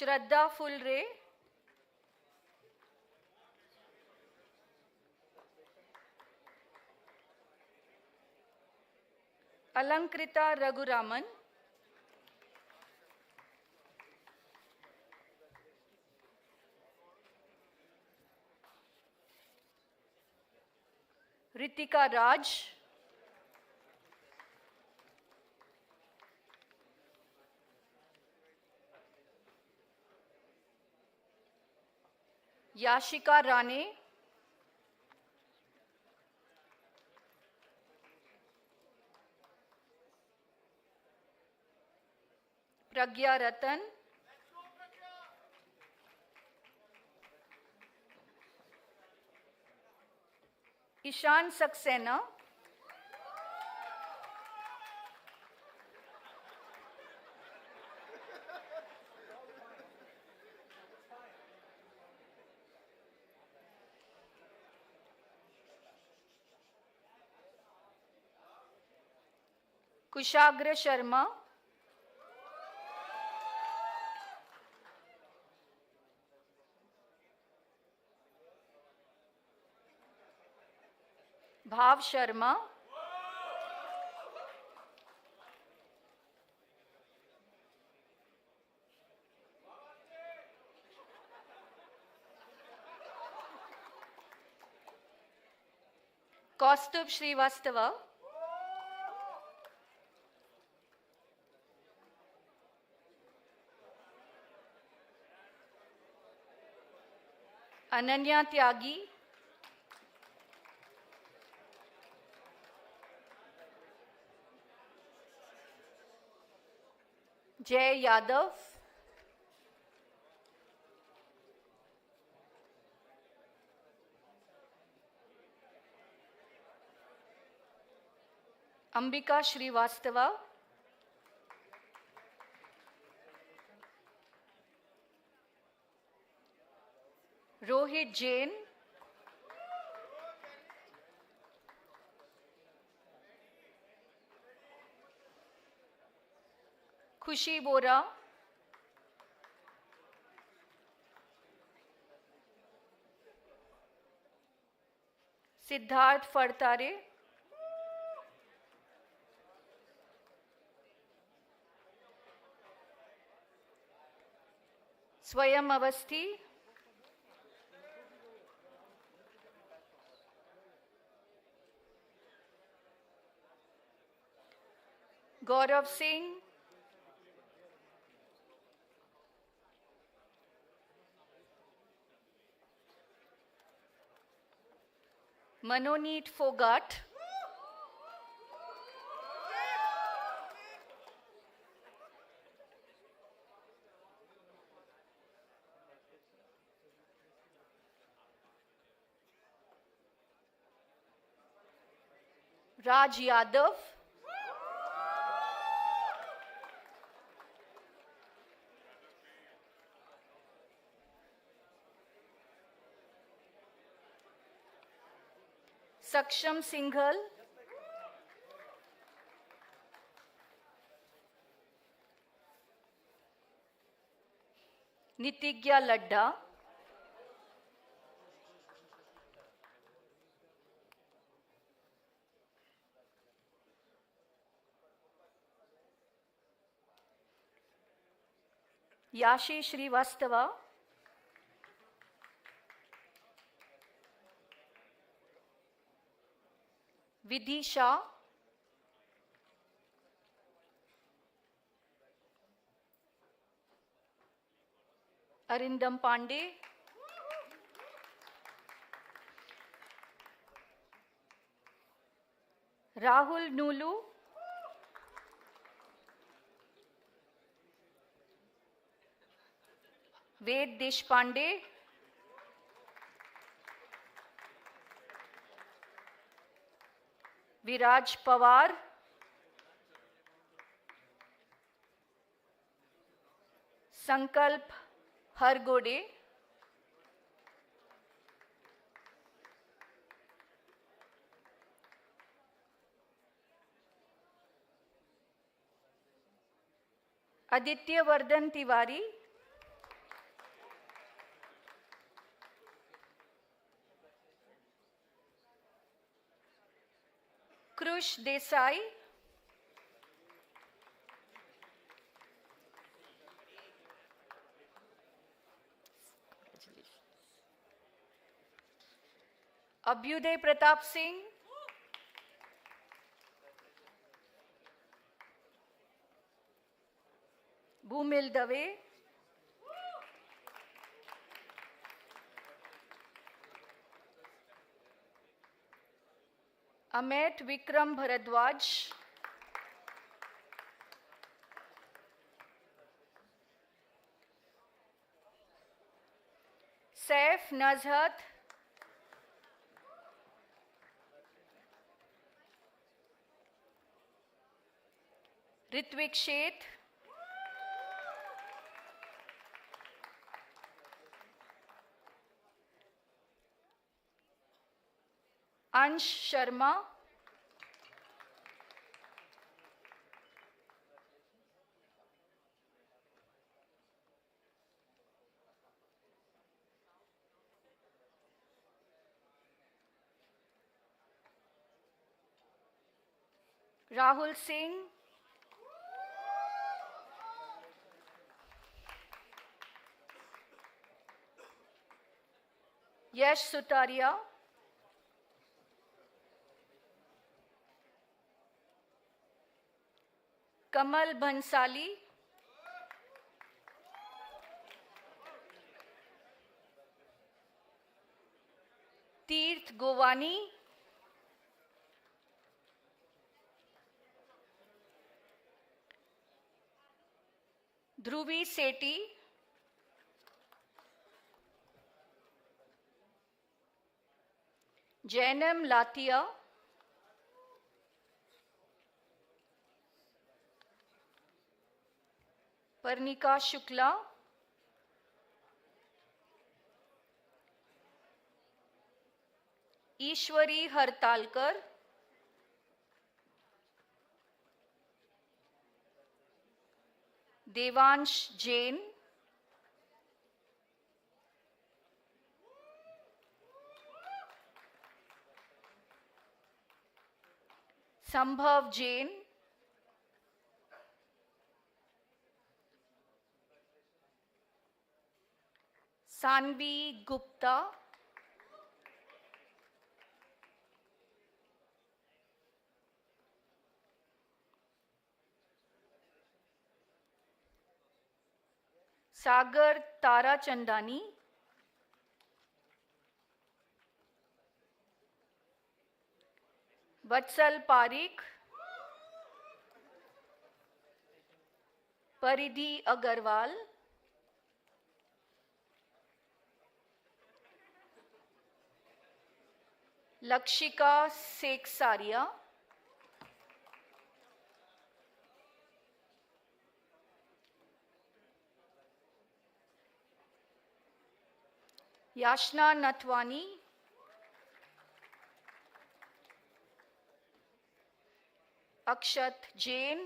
Shraddha Fulre, Alankrita Raghuraman, Ritika Raj, Yashika Rane, Pragya Ratan, Ishan Saxena, Kushagra Sharma, Bhav Sharma, Kaustubh Srivastava, Ananya Tyagi, Jay Yadav, Ambika Srivastava, Rohit Jain, Khushi Bora, Siddharth Fartare, Swayam Avasthi, Gaurav Singh, Manoneet Fogat, Raj Yadav, Saksham Singhal, Nitigya Ladda, Yashi Srivastava, Vidhi Shah, Arindam Pandey, Rahul Nulu, Ved Deshpande, Viraj Pawar, Sankalp Hargode, Aditya Vardhan Tiwari, Krush Desai, Abhyuday Pratap Singh, Bhumil Dave, Amit Vikram Bharadwaj, Saif Nazhat, Ritvik Sheth, Ansh Sharma, Rahul Singh, Yash Sutaria, Kamal Bhansali, Tirth Govani, Dhruvi Sethi, Jainam Latia, Parnika Shukla, Ishwari Hartalkar, Devansh Jain, Sambhav Jain, Sanvi Gupta, Sagar Tara Chandani, Vatsal Parikh, Paridhi Agarwal, Lakshika Seksaria, Yashna Natwani, Akshat Jain,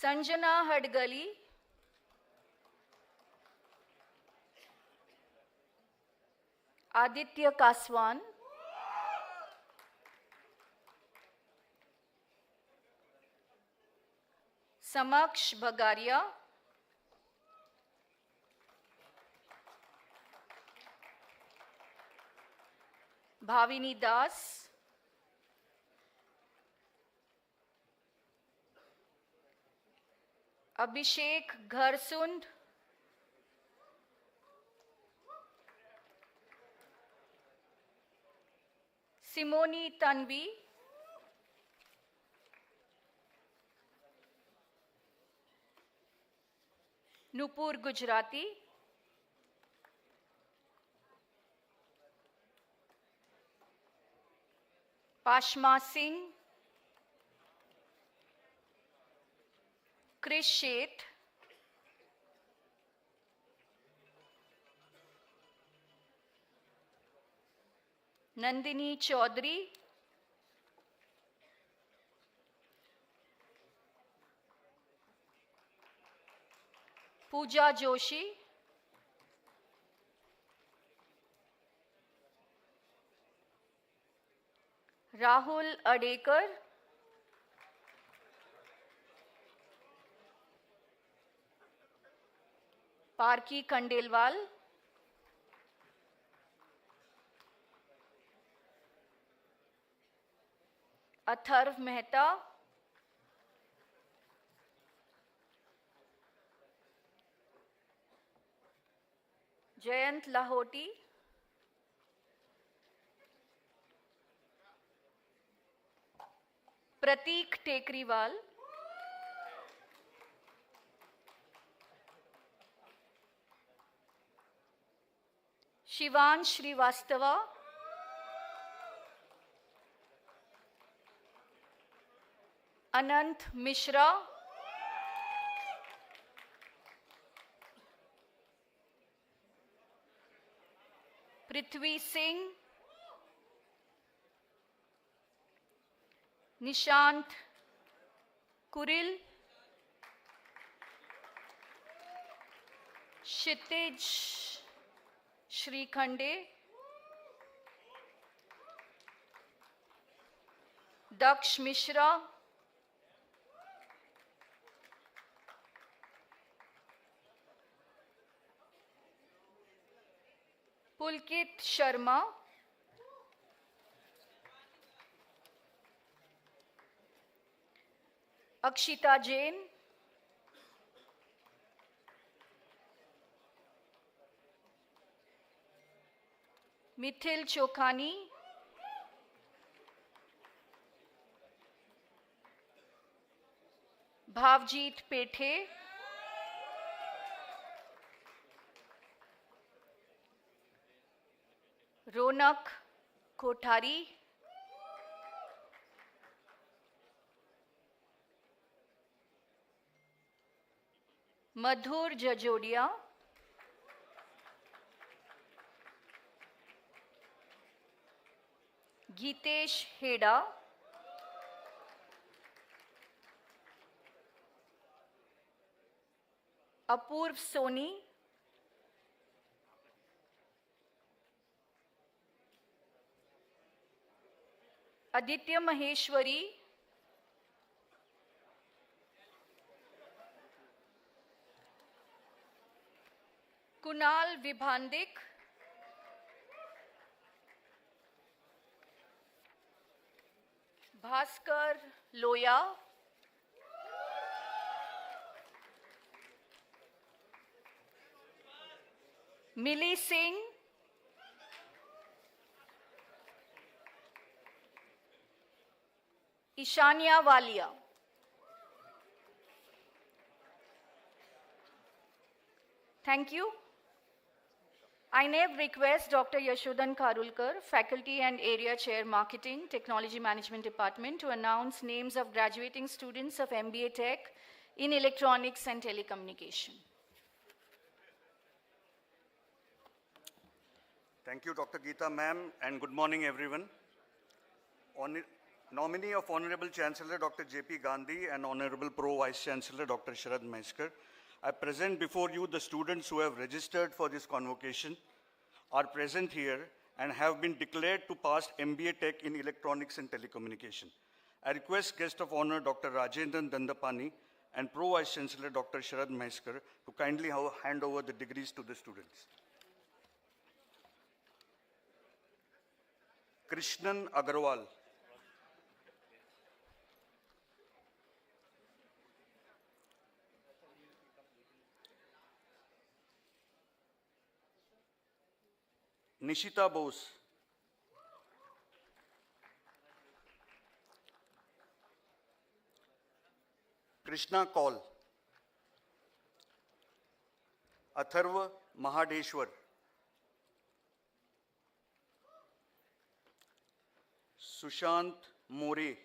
Sanjana Hadgali, Aditya Kaswan, Samaksh Bagaria, Bhavini Das, Abhishek Gharsund, Simoni Tanvi, Nupur Gujarati, Pashma Singh, Krish Sheth, Nandini Chaudhary, Pooja Joshi, Rahul Adekar, Parki Kandelwal, Atharv Mehta, Jayant Lahoti, Pratik Tekriwal, Shivan Shrivastava, Anant Mishra, Prithvi Singh, Nishant Kuril, Kshitij Shrikhande, Daksh Mishra, Pulkit Sharma, Akshita Jain, Mithil Chokhani, Bhavjeet Pethe, Ronak Kothari, Madhur Jajodia, Geetesh Heda, Apurv Soni, Aditya Maheshwari, Kunal Vibhandik, Bhaskar Loya, Millie Singh, Ishania Walia. Thank you. I now request Dr. Yashodan Karulkar, Faculty and Area Chair Marketing, Technology Management Department, to announce names of graduating students of MBA Tech in Electronics and Telecommunication.
Thank you, Dr. Geeta ma'am, and good morning, everyone. Nominee of Honorable Chancellor Dr. J.P. Gandhi and Honorable Pro Vice Chancellor Dr. Sharad Maiskar, I present before you the students who have registered for this convocation, are present here, and have been declared to pass MBA Tech in Electronics and Telecommunication. I request Guest of Honor Dr. Rajendran Dandapani and Pro Vice Chancellor Dr. Sharad Maiskar to kindly hand over the degrees to the students. Krishnan Agarwal. Nishita Bose. Krishna Kaul. Atharva Mahadeshwar. Sushant More.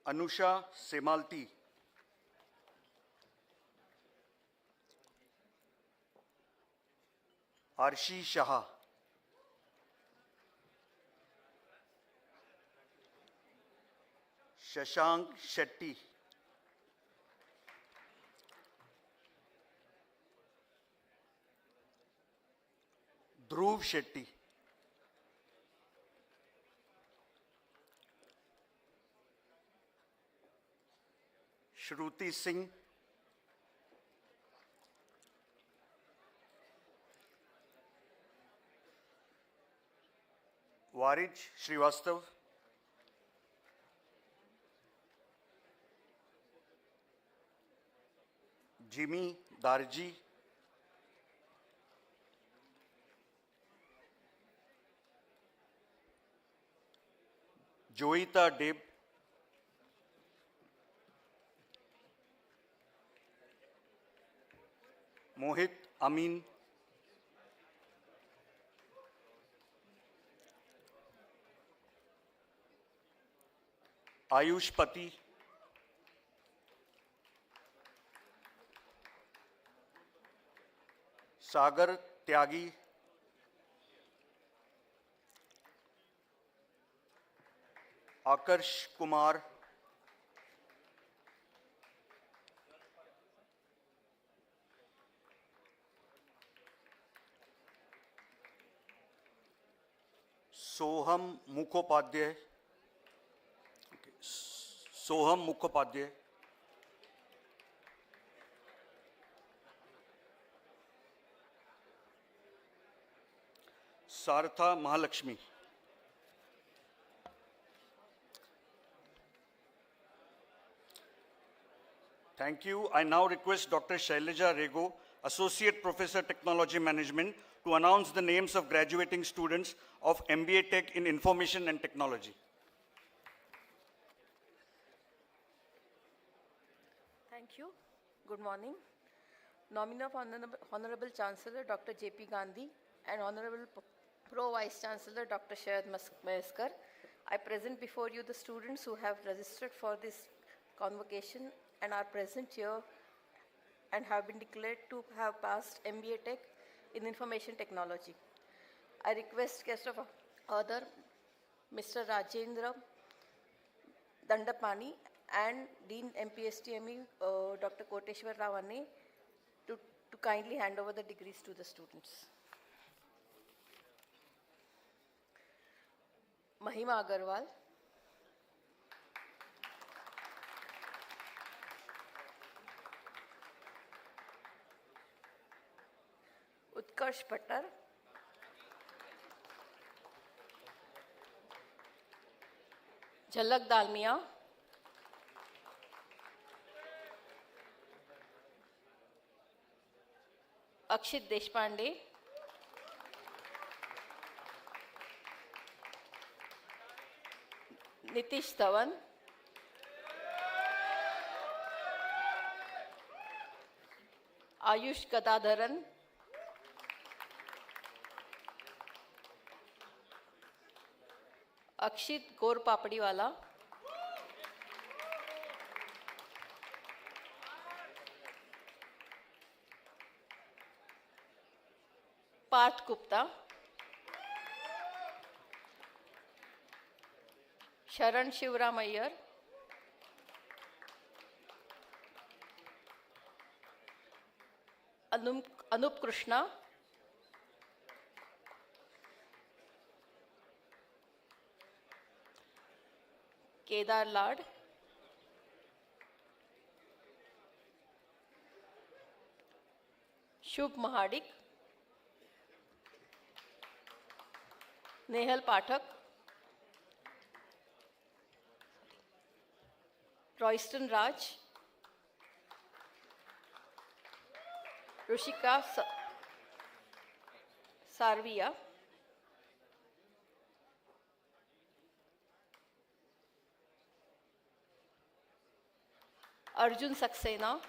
Anusha Semalti. Arshi Shah. Shashank Shetty. Dhruv Shetty. Shruti Singh. Varij Srivastav. Jimmy Darji. Joita Deb. Mohit Amin. Ayush Pati. Sagar Tyagi. Akarsh Kumar. Soham Mukhopadhyay. Soham Mukhopadhyay. Sartha Mahalakshmi. Thank you. I now request Dr. Shailaja Rego, Associate Professor Technology Management, to announce the names of graduating students of MBA Tech in Information and Technology.
Thank you. Good morning. Nominee of Honorable Chancellor Dr. J.P. Gandhi and Honorable Pro Vice Chancellor Dr. Sharad Maiskar, I present before you the students who have registered for this convocation and are present here and have been declared to have passed MBA Tech in Information Technology. I request guest of honor Mr. Rajendra Dandapani and Dean MPSTME Dr. Koteshwar Ravane to kindly hand over the degrees to the students. Mahima Agarwal. Utkarsh Pattar. Jhalak Dalmia. Akshit Deshpande. Nitish Dhawan. Ayush Gadadharan. Akshit Gaur Papadiwala. Parth Gupta. Sharan Shivram Iyer. Anup Krishna. Kedar Lad. Shubh Mahadik. Nehal Pathak. Royston Raj. Rushika Sarvia. Arjun Saxena.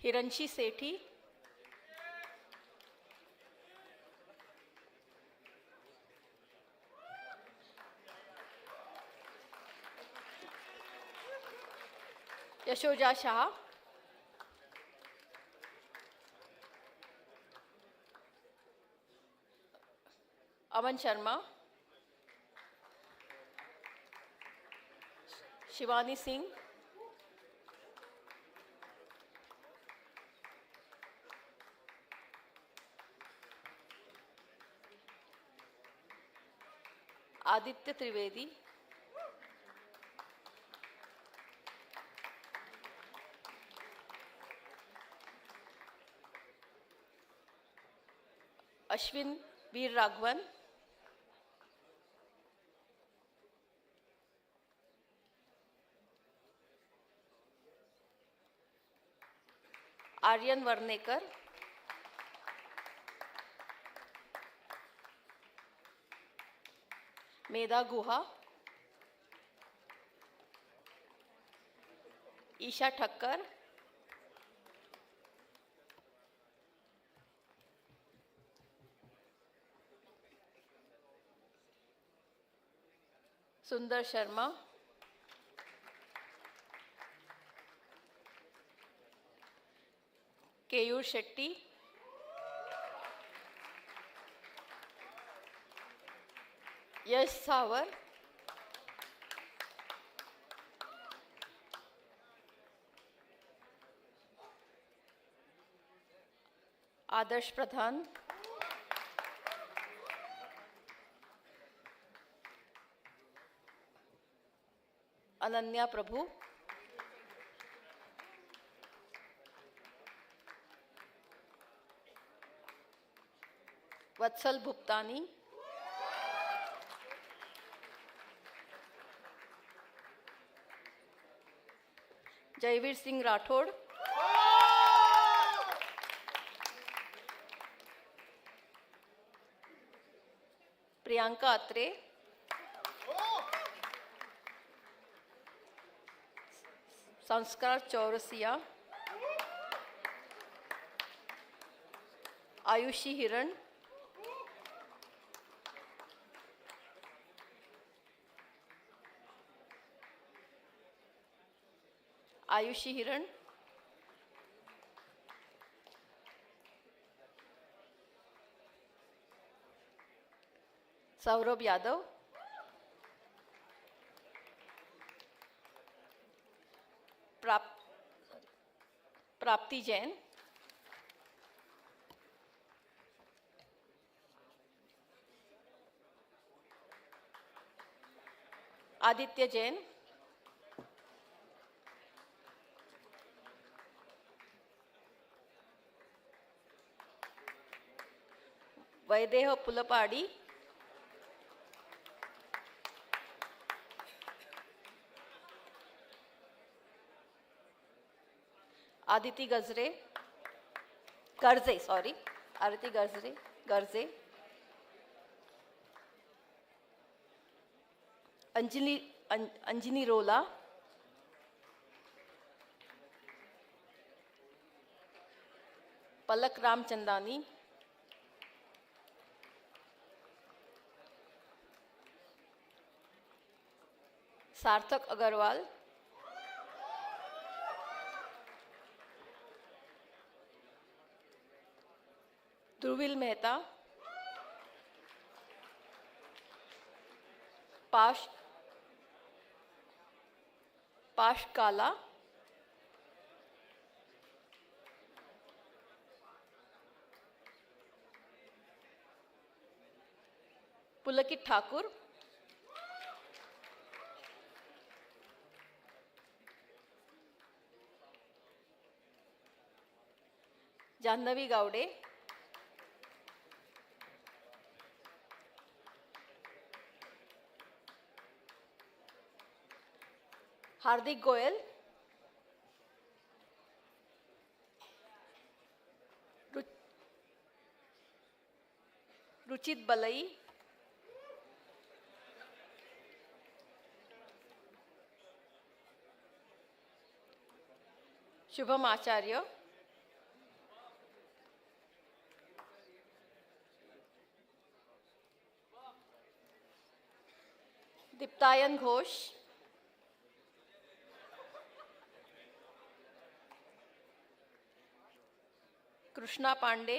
Hiranshi Sethi. Yashoja Shah. Aman Sharma. Shivani Singh. Aditya Trivedi, Ashwin वीर राघवन, आर्यन वर्नेकर, मेधा गुहा, ईशा ठक्कर, सुंदर शर्मा, केयूर शेट्टी, यश सावर, आदर्श प्रधान, अनन्या प्रभु, वत्सल भुप्तानी, जयवीर सिंह राठौड़, प्रियंका अत्रे, संस्कार चौरसिया, आयुषी हिरण, आयुषी हिरण, सौरभ यादव, प्राप्ति जैन, आदित्य जैन, वैदेह पुलपाड़ी, आदिति गजरे, Garje, sorry, Aditi गजरे, गर्जे, अंजनी रोला, पलक रामचंदानी, सार्थक अग्रवाल, ध्रुविल मेहता, पाश काला, पुलकित ठाकुर, जाह्नवी गावडे, हार्दिक गोयल, रुचित बलई, शुभम आचार्य, दीप्तायन घोष, कृष्णा पांडे,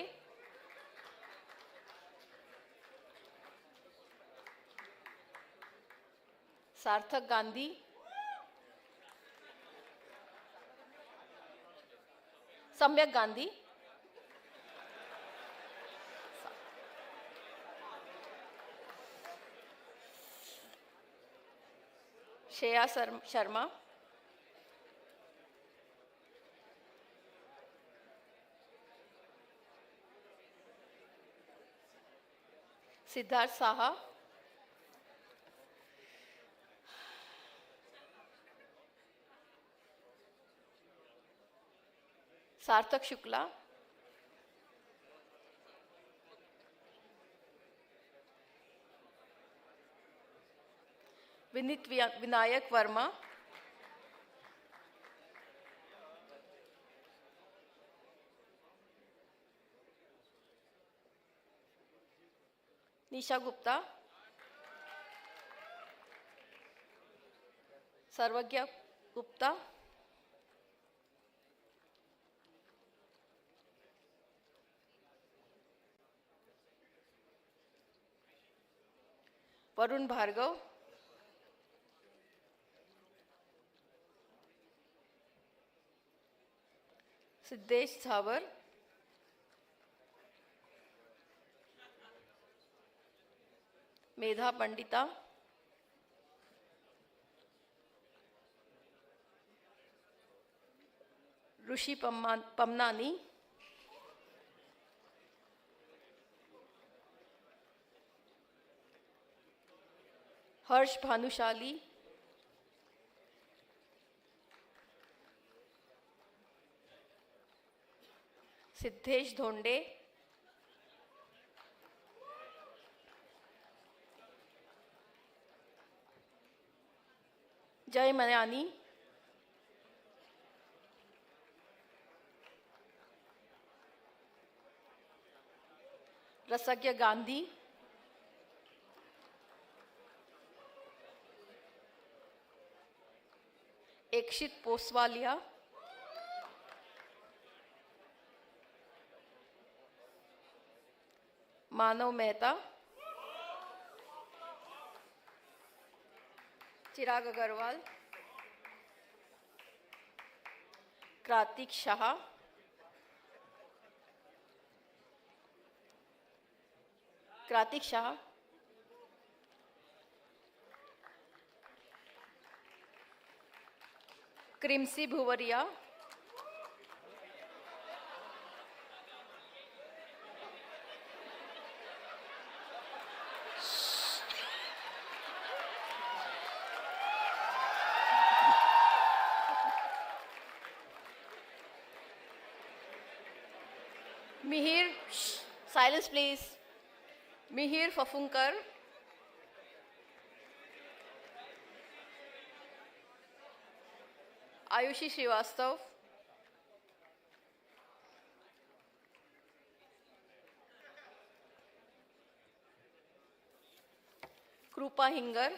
सार्थक गांधी, सम्यक गांधी, श्रेया शर्मा, सिद्धार्थ साहा, सार्थक शुक्ला, विनीत विनायक वर्मा, निशा गुप्ता, सर्वज्ञ गुप्ता, वरुण भार्गव, सिद्धेश झावर, मेधा पंडिता, ऋषि पमनानी, हर्ष भानुशाली, सिद्धेश धोंडे, जय मयानी, रसज्ञ गांधी, एकशित पोसवालिया, मानव मेहता, चिराग अग्रवाल, कार्तिक शाह, क्रिमसी भुवरिया, मिहिर, silence please, मिहिर फफुंकर, आयुषी श्रीवास्तव, कृपा हिंगर,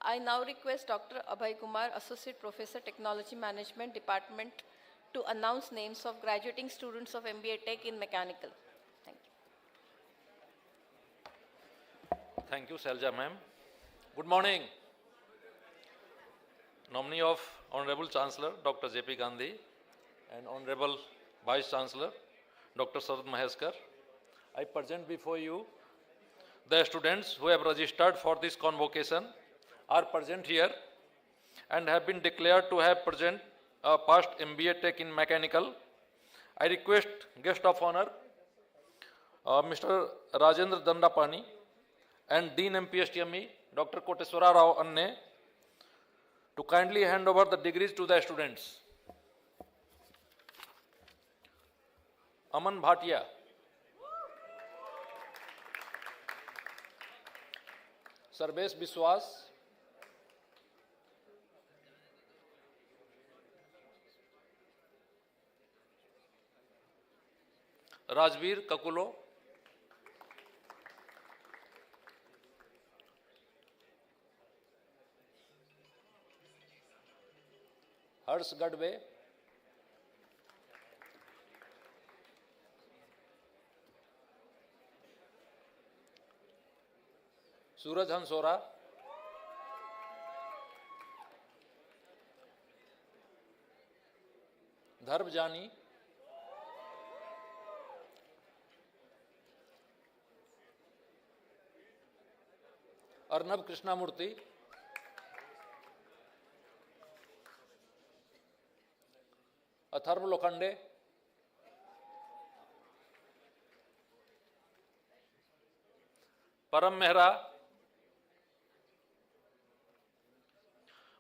I now request Dr. Abhay Kumar, Associate Professor, Technology Management Department, to announce names of graduating students of MBA Tech in Mechanical. Thank you.
Thank you, Selja ma'am. Good morning. Nominee of Honorable Chancellor, Dr. J.P. Gandhi, and Honorable Vice Chancellor, Dr. Sharad Maheskar, I present before you the students who have registered for this convocation are present here and have been declared to have passed MBA Tech in Mechanical. I request guest of honor, Mr. Rajendra Dandapani and Dean MPSTME, Dr. Koteswara Rao Anne, to kindly hand over the degrees to the students. Aman Bhatia, Sarvesh Biswas, Rajveer Kakulo, Harsh Gadve, Suraj Hansora, Dharb Jani, Arnab Krishnamurthy, Atharva Lokhande, परम मेहरा,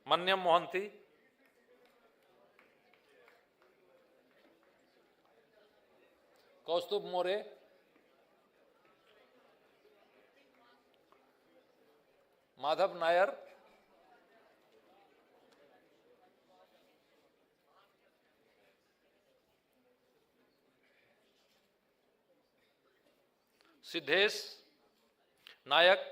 मन्यम मोहंती, कौस्तुभ मोरे, माधव नायर, सिद्धेश नायक,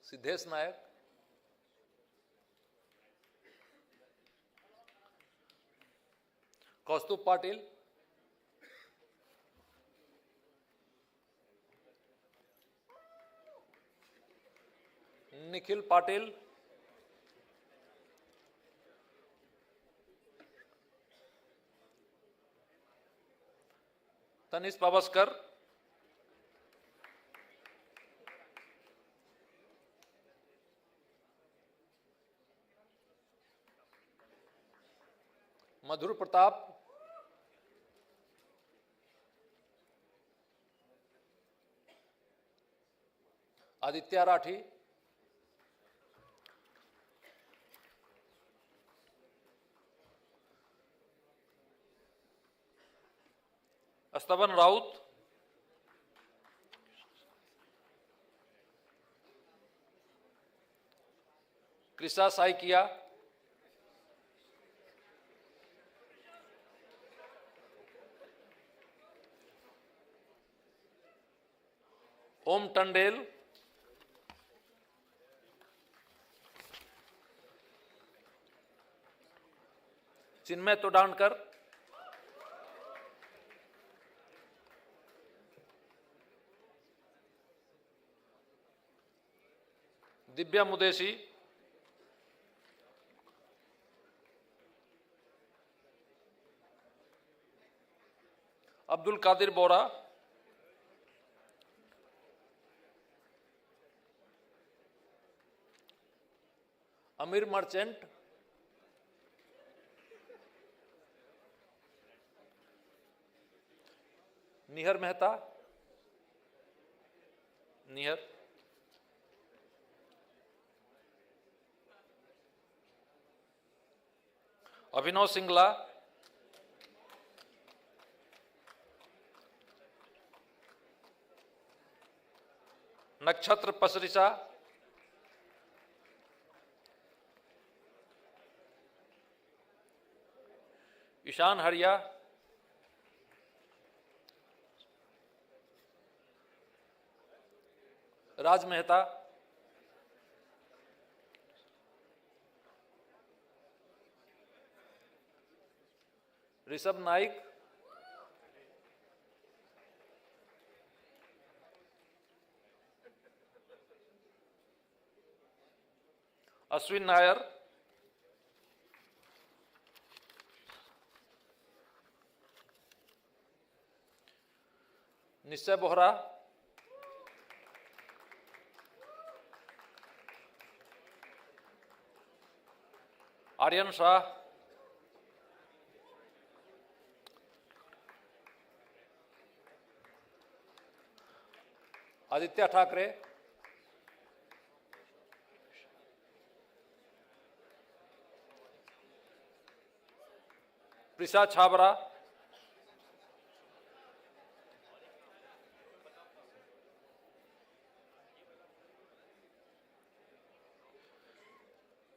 सिद्धेश नायक, कौस्तुभ पाटिल, निखिल पाटिल, तनिष पावस्कर, मधुर प्रताप, आदित्य राठी, अस्तवन राउत, कृषा साइकिया, ओम टंडेल, चिन्मय तोडानकर, दिव्या मुदेशी, अब्दुल कादिर बोरा, अमीर merchant, निहर Mehta, निहर, अभिनव सिंगला, नक्षत्र पसरिसा, ईशान हरिया, राज Mehta, Rishabh Naik, Ashwin Nair, Nishchay Bohra, Aryan Shah, Aditya Thackeray, Prisa Chhabra,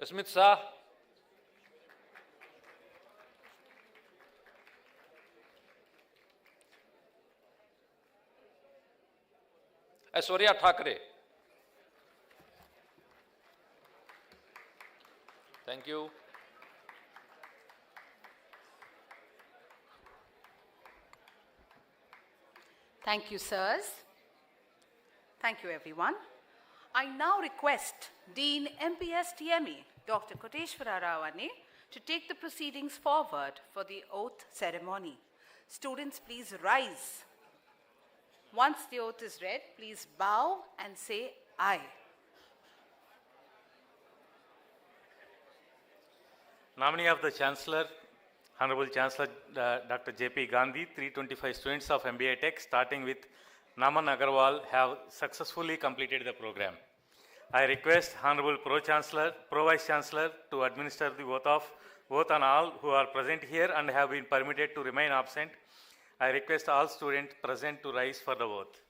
Smit Shah, Aishwarya Thackeray. Thank you.
Thank you, sirs. Thank you, everyone. I now request Dean MPSTME, Dr. Koteshwara Rawani, to take the proceedings forward for the oath ceremony. Students, please rise. Once the oath is read, please bow and say "I."
Nominee of the Chancellor, Honorable Chancellor Dr. J.P. Gandhi, 325 students of MBA Tech, starting with Naman Agarwal, have successfully completed the program. I request Honorable Pro-Vice Chancellor to administer the oath on all who are present here and have been permitted to remain absent. I request all students present to rise for the oath.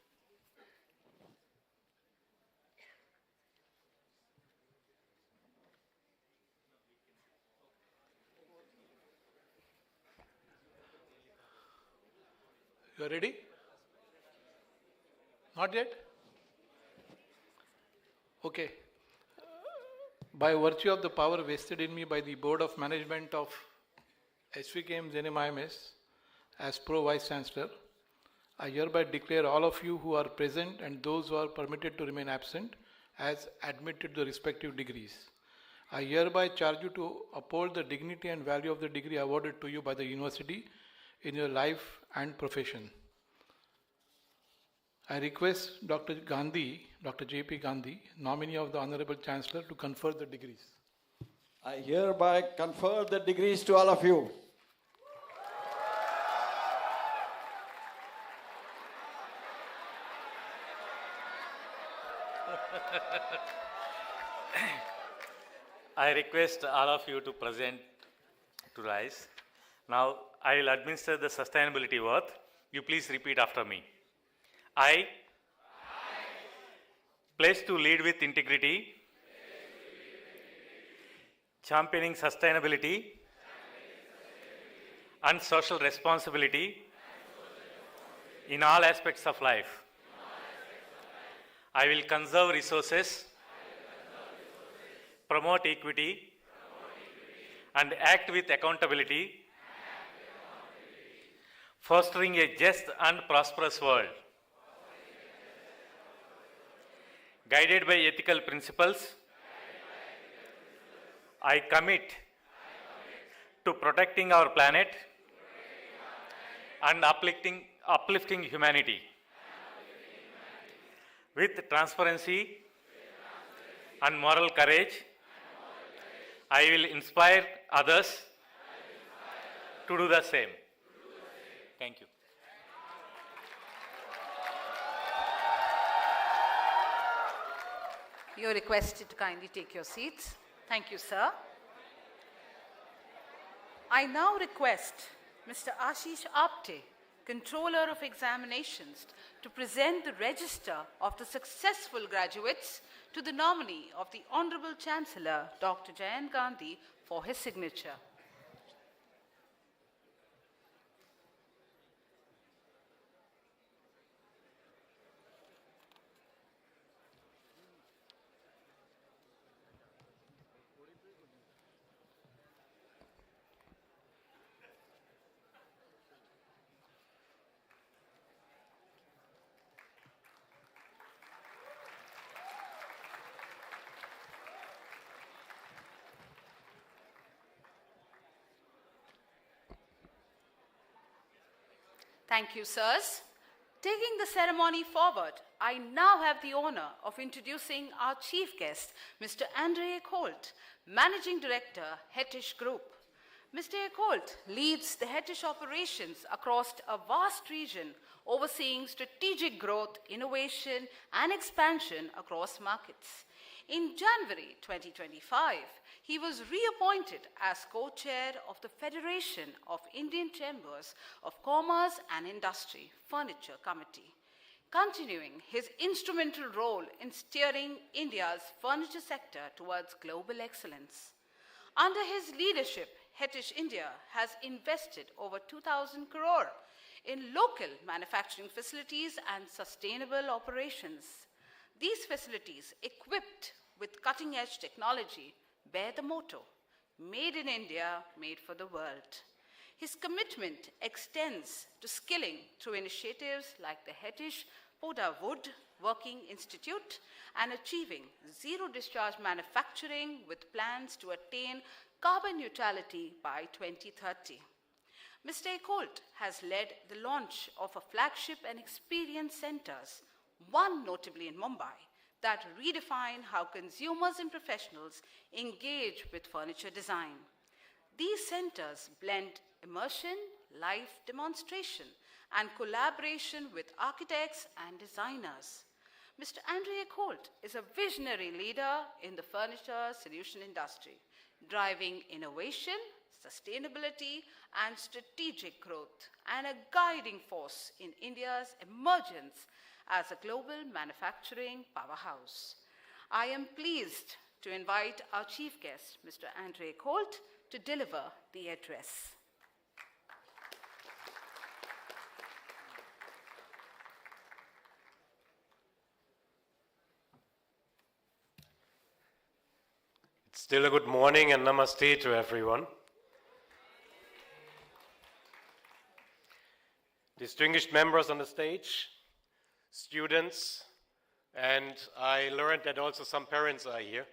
You are ready? Not yet? Okay. By virtue of the power vested in me by the Board of Management of SVKM's NMIMS as Pro-Vice Chancellor, I hereby declare all of you who are present and those who are permitted to remain absent as admitted to the respective degrees. I hereby charge you to uphold the dignity and value of the degree awarded to you by the university in your life and profession. I request Dr. J.P. Gandhi, nominee of the Honorable Chancellor, to confer the degrees.
I hereby confer the degrees to all of you.
I request all of you to present to rise. Now, I will administer the sustainability oath. You please repeat after me. I pledge to lead with integrity, championing sustainability and social responsibility in all aspects of life. I will conserve resources, promote equity, and act with accountability, fostering a just and prosperous world. Guided by ethical principles, I commit to protecting our planet and uplifting humanity. With transparency and moral courage, I will inspire others to do the same. Thank you.
You're requested to kindly take your seats. Thank you, sir. I now request Mr. Ashish Apte, Controller of Examinations, to present the register of the successful graduates to the nominee of the Honorable Chancellor, Dr. Jayant Gandhi, for his signature. Thank you, sirs. Taking the ceremony forward, I now have the honor of introducing our chief guest, Mr. Andre Holt, Managing Director, Hetish Group. Mr. Holt leads the Hetish operations across a vast region, overseeing strategic growth, innovation, and expansion across markets. In January 2025, he was reappointed as co-chair of the Federation of Indian Chambers of Commerce and Industry Furniture Committee, continuing his instrumental role in steering India's furniture sector towards global excellence. Under his leadership, Hetish India has invested over 2,000 crore in local manufacturing facilities and sustainable operations. These facilities, equipped with cutting-edge technology, bear the motto, "Made in India, made for the world." His commitment extends to skilling through initiatives like the Hetish Poda Wood Working Institute and achieving zero-discharge manufacturing with plans to attain carbon neutrality by 2030. Mr. Ecolt has led the launch of a flagship and experience centers, one notably in Mumbai, that redefine how consumers and professionals engage with furniture design. These centers blend immersion, live demonstration, and collaboration with architects and designers. Mr. Andre Ecolt is a visionary leader in the furniture solution industry, driving innovation, sustainability, and strategic growth, and a guiding force in India's emergence as a global manufacturing powerhouse. I am pleased to invite our chief guest, Mr. Andre Ecolt, to deliver the address.
It's still a good morning and namaste to everyone. Distinguished members on the stage, students, and I learned that also some parents are here.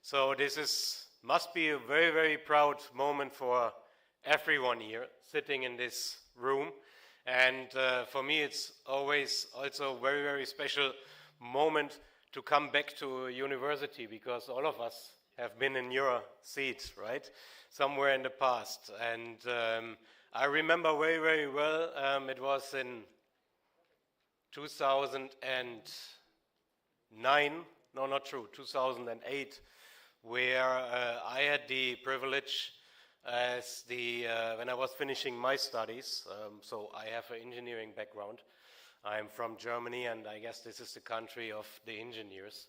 So this must be a very, very proud moment for everyone here sitting in this room. And for me, it's always also a very, very special moment to come back to university, because all of us have been in your seat, right? Somewhere in the past. And I remember very, very well, it was in 2009, no, not true, 2008, where I had the privilege when I was finishing my studies, so I have an engineering background. I'm from Germany, and I guess this is the country of the engineers.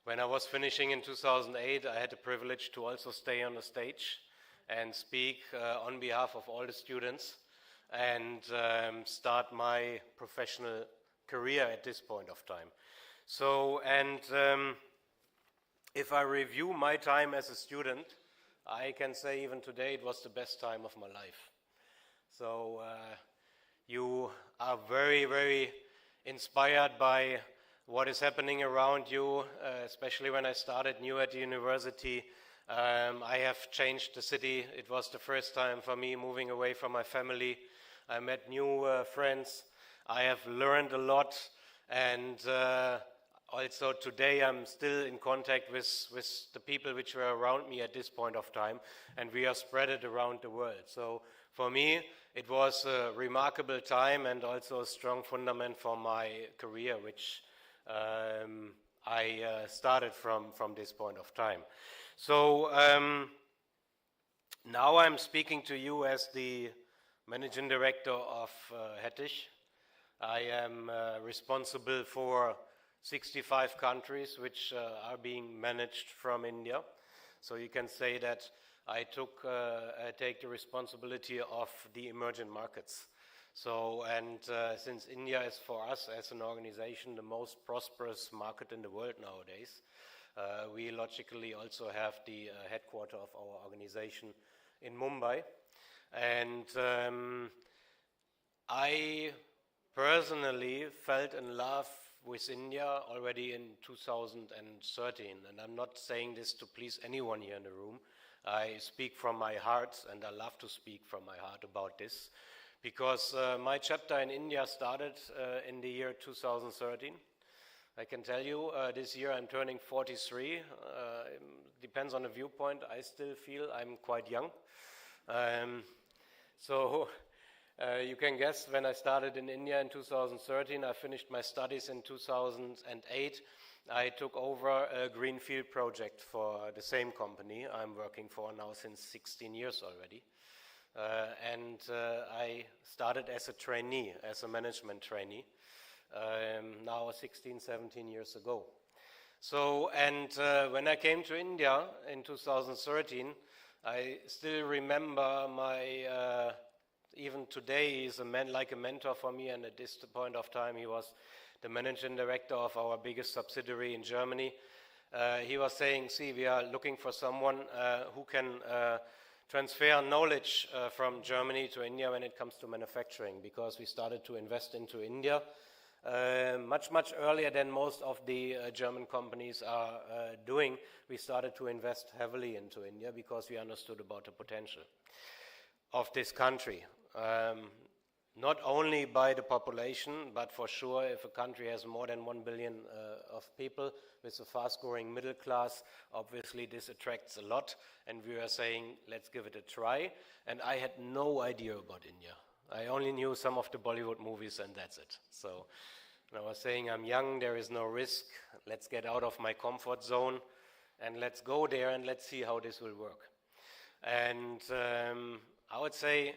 When I was finishing in 2008, I had the privilege to also stay on the stage and speak on behalf of all the students and start my professional career at this point of time. If I review my time as a student, I can say even today it was the best time of my life. So you are very, very inspired by what is happening around you, especially when I started new at the university. I have changed the city. It was the first time for me moving away from my family. I met new friends. I have learned a lot, and also today I'm still in contact with the people which were around me at this point of time, and we are spread it around the world. So for me, it was a remarkable time and also a strong fundament for my career, which I started from this point of time. So now I'm speaking to you as the Managing Director of Hettich. I am responsible for 65 countries which are being managed from India. So you can say that I take the responsibility of the emerging markets. So, since India is for us as an organization the most prosperous market in the world nowadays, we logically also have the headquarters of our organization in Mumbai. And I personally fell in love with India already in 2013. And I'm not saying this to please anyone here in the room. I speak from my heart, and I love to speak from my heart about this, because my chapter in India started in the year 2013. I can tell you this year I'm turning 43. Depends on the viewpoint. I still feel I'm quite young. You can guess when I started in India in 2013, I finished my studies in 2008. I took over a greenfield project for the same company I'm working for now since 16 years already. I started as a trainee, as a management trainee, now 16, 17 years ago. So, when I came to India in 2013, I still remember my, even today he's like a mentor for me, and at this point of time he was the managing director of our biggest subsidiary in Germany. He was saying, see, we are looking for someone who can transfer knowledge from Germany to India when it comes to manufacturing, because we started to invest into India. much earlier than most of the German companies are doing. We started to invest heavily into India because we understood about the potential of this country. Not only by the population, but for sure if a country has more than 1 billion of people with a fast-growing middle class, obviously this attracts a lot, and we were saying, let's give it a try. And I had no idea about India. I only knew some of the Bollywood movies, and that's it. So I was saying, I'm young, there is no risk, let's get out of my comfort zone, and let's go there and let's see how this will work. And I would say,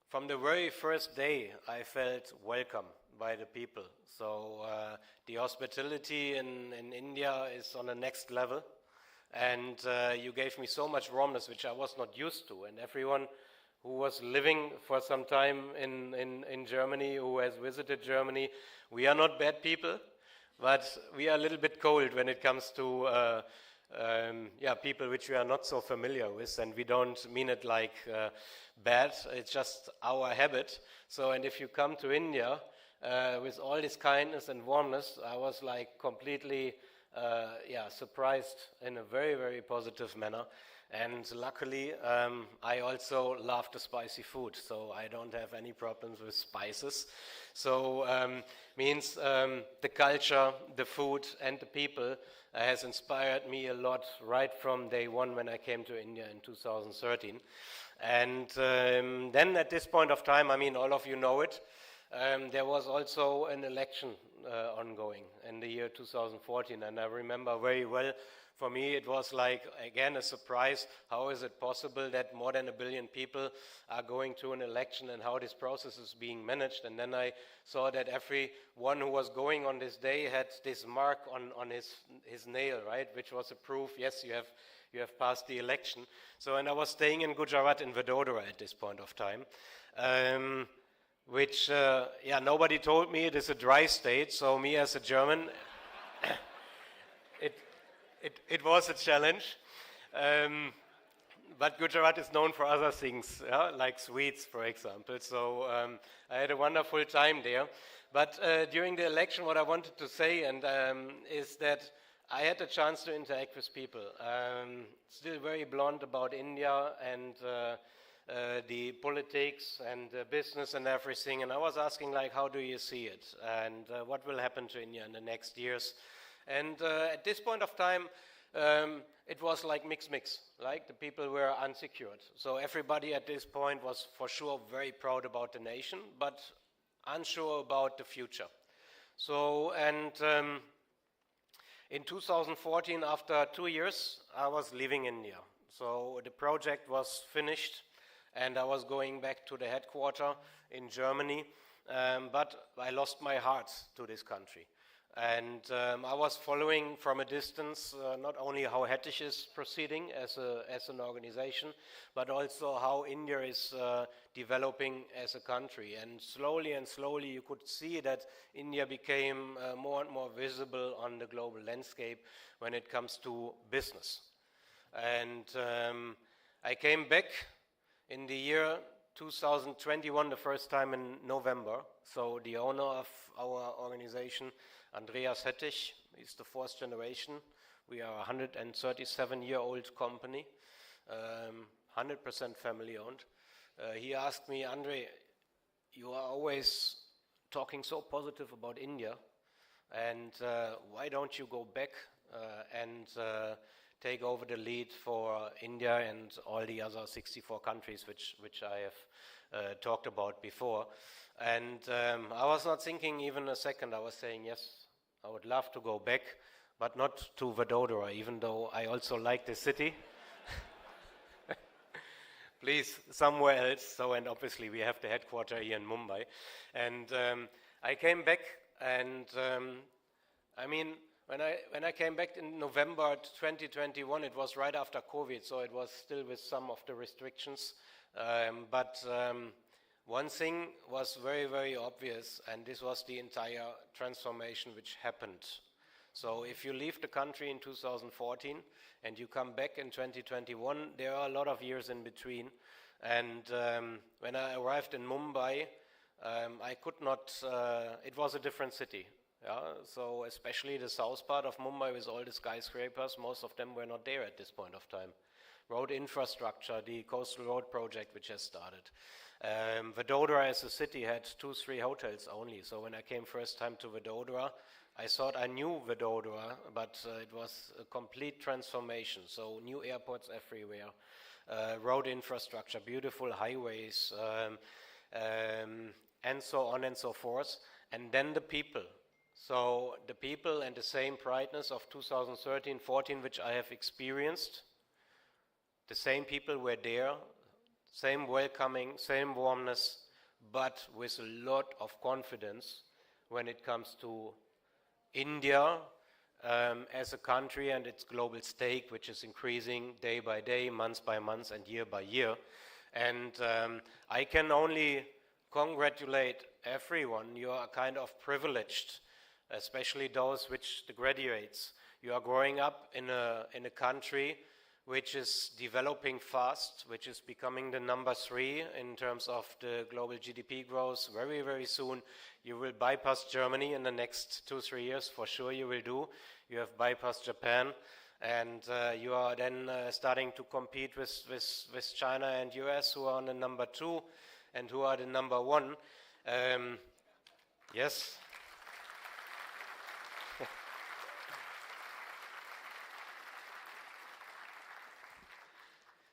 from the very first day, I felt welcome by the people. So the hospitality in India is on the next level. And you gave me so much warmness, which I was not used to. And everyone who was living for some time in Germany, who has visited Germany, we are not bad people, but we are a little bit cold when it comes to people which we are not so familiar with, and we don't mean it like bad, it's just our habit. So, and if you come to India with all this kindness and warmness, I was like completely surprised in a very, very positive manner. And luckily, I also love the spicy food, so I don't have any problems with spices. So means the culture, the food, and the people has inspired me a lot right from day one when I came to India in 2013. And then at this point of time, I mean, all of you know it, there was also an election ongoing in the year 2014, and I remember very well. For me, it was like, again, a surprise. How is it possible that more than 1 billion people are going to an election and how this process is being managed? And then I saw that everyone who was going on this day had this mark on his nail, right, which was a proof, yes, you have passed the election. So, and I was staying in Gujarat, in Vadodara at this point of time, which, nobody told me it is a dry state, so me as a German, It was a challenge, but Gujarat is known for other things, like sweets, for example. So I had a wonderful time there. But during the election, what I wanted to say is that I had a chance to interact with people. Still very blunt about India and the politics and business and everything. And I was asking, like, how do you see it? And what will happen to India in the next years? And at this point of time, it was like mix, like the people were unsecured. So everybody at this point was for sure very proud about the nation, but unsure about the future. So, and in 2014, after 2 years, I was leaving India. So the project was finished, and I was going back to the headquarters in Germany, but I lost my heart to this country. And I was following from a distance not only how Hettich is proceeding as an organization, but also how India is developing as a country. And slowly you could see that India became more and more visible on the global landscape when it comes to business. And I came back in the year 2021, the first time in November. So the owner of our organization, Andreas Hettich, is the fourth generation. We are a 137-year-old company, 100% family-owned. He asked me, Andre, you are always talking so positive about India, and why don't you go back and take over the lead for India and all the other 64 countries which I have talked about before? And I was not thinking even a second. I was saying, yes, I would love to go back, but not to Vadodara, even though I also like the city. Please, somewhere else. So, and obviously we have the headquarters here in Mumbai. And I came back, and I mean, when I came back in November 2021, it was right after COVID, so it was still with some of the restrictions. But one thing was very, very obvious, and this was the entire transformation which happened. So if you leave the country in 2014 and you come back in 2021, there are a lot of years in between. And when I arrived in Mumbai, I could not, it was a different city. Yeah? So especially the south part of Mumbai with all the skyscrapers, most of them were not there at this point of time. Road infrastructure, the coastal road project which has started. Vadodara as a city had 2-3 hotels only. So when I came first time to Vadodara, I thought I knew Vadodara, but it was a complete transformation. So new airports everywhere, road infrastructure, beautiful highways, and so on and so forth. And then the people. So the people and the same brightness of 2013-14, which I have experienced, the same people were there, same welcoming, same warmness, but with a lot of confidence when it comes to India as a country and its global stake, which is increasing day by day, month by month, and year by year. And I can only congratulate everyone. You are kind of privileged, especially those which the graduates. You are growing up in a country which is developing fast, which is becoming the number 3 in terms of the global GDP growth. Very, very soon you will bypass Germany in the next 2-3 years, for sure you will do. You have bypassed Japan, and you are then starting to compete with China and US, who are on the number 2 and who are the number 1. Yes.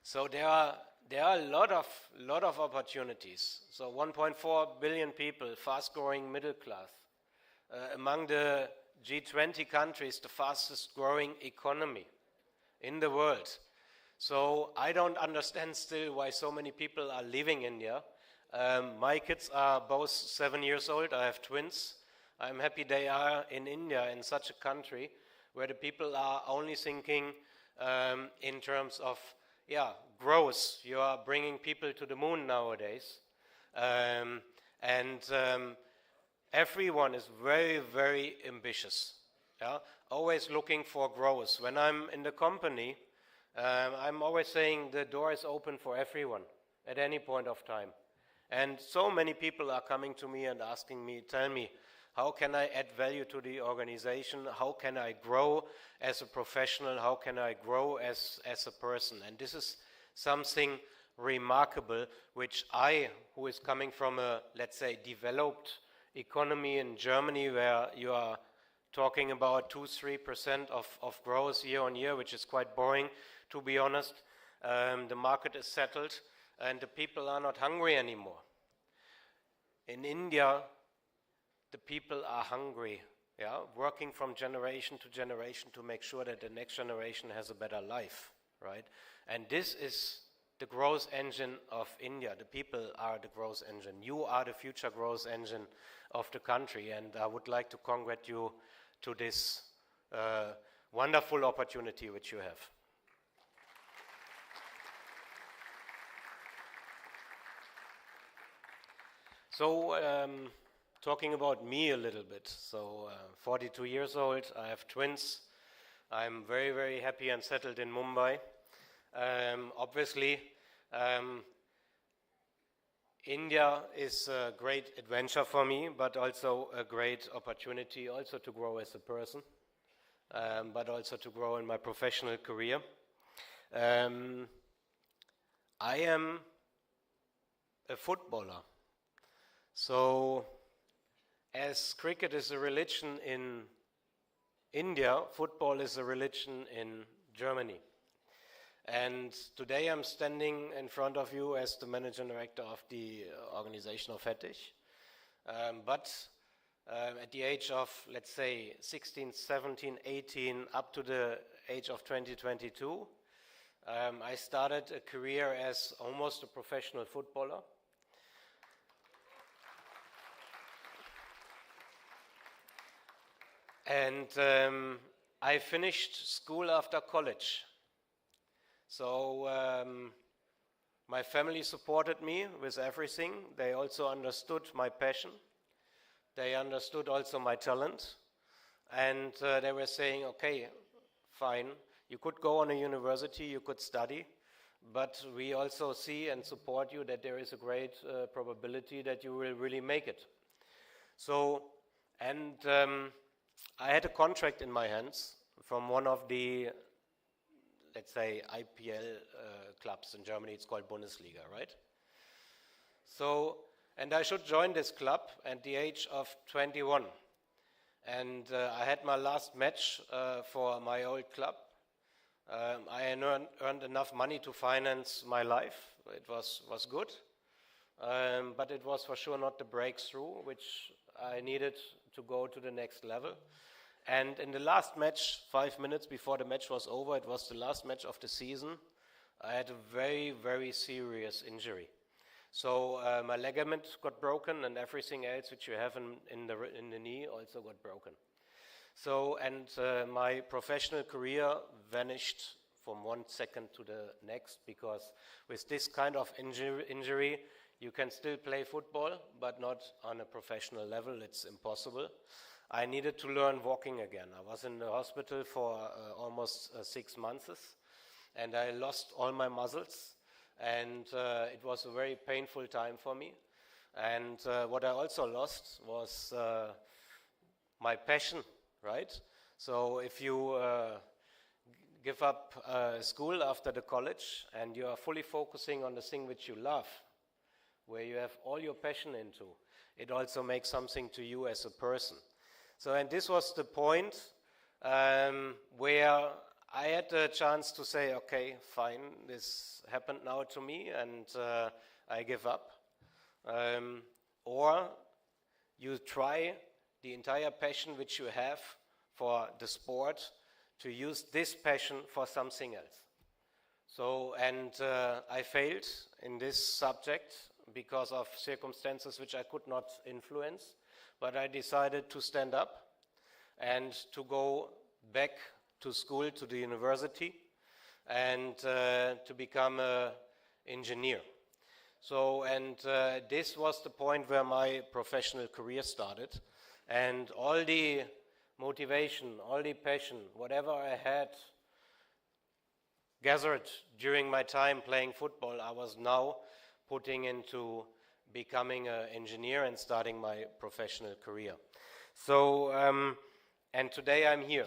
So there are a lot of opportunities. So 1.4 billion people, fast-growing middle class. Among the G20 countries, the fastest growing economy in the world. So I don't understand still why so many people are leaving India. My kids are both 7 years old. I have twins. I'm happy they are in India, in such a country where the people are only thinking in terms of growth. You are bringing people to the moon nowadays. Everyone is very, very ambitious. Yeah? Always looking for growth. When I'm in the company, I'm always saying the door is open for everyone at any point of time. And so many people are coming to me and asking me, tell me, how can I add value to the organization? How can I grow as a professional? How can I grow as a person? And this is something remarkable, which I, who is coming from a, let's say, developed economy in Germany, where you are talking about 2-3% of growth year on year, which is quite boring, to be honest. The market is settled, and the people are not hungry anymore. In India, the people are hungry, working from generation to generation to make sure that the next generation has a better life, right? And this is the growth engine of India. The people are the growth engine. You are the future growth engine of the country, and I would like to congratulate you to this wonderful opportunity which you have. So, talking about me a little bit. So, 42 years old, I have twins. I'm very, very happy and settled in Mumbai. Obviously, India is a great adventure for me, but also a great opportunity also to grow as a person, but also to grow in my professional career. I am a footballer. So, as cricket is a religion in India, football is a religion in Germany. And today I'm standing in front of you as the managing director of the organization of Hettich. But at the age of, let's say, 16, 17, 18, up to the age of 2022, I started a career as almost a professional footballer. And I finished school after college. So my family supported me with everything. They also understood my passion. They understood also my talent. And they were saying, okay, fine, you could go on a university, you could study, but we also see and support you that there is a great probability that you will really make it. So, and I had a contract in my hands from one of the, let's say, IPL clubs in Germany. It's called Bundesliga, right? So, and I should join this club at the age of 21. And I had my last match for my old club. I had earned enough money to finance my life. It was good. But it was for sure not the breakthrough which I needed to go to the next level. And in the last match, 5 minutes before the match was over, it was the last match of the season, I had a very, very serious injury. So my ligament got broken, and everything else which you have in the knee also got broken. So, and my professional career vanished from 1 second to the next, because with this kind of injury, you can still play football, but not on a professional level. It's impossible. I needed to learn walking again. I was in the hospital for almost 6 months, and I lost all my muscles. And it was a very painful time for me. And what I also lost was my passion, right? So if you give up school after the college and you are fully focusing on the thing which you love, where you have all your passion into, it also makes something to you as a person. So, and this was the point where I had the chance to say, okay, fine, this happened now to me, and I give up. Or you try the entire passion which you have for the sport to use this passion for something else. So, and I failed in this subject because of circumstances which I could not influence, but I decided to stand up and to go back to school, to the university, and to become an engineer. So, and this was the point where my professional career started. And all the motivation, all the passion, whatever I had gathered during my time playing football, I was now putting into becoming an engineer and starting my professional career. So, and today I'm here.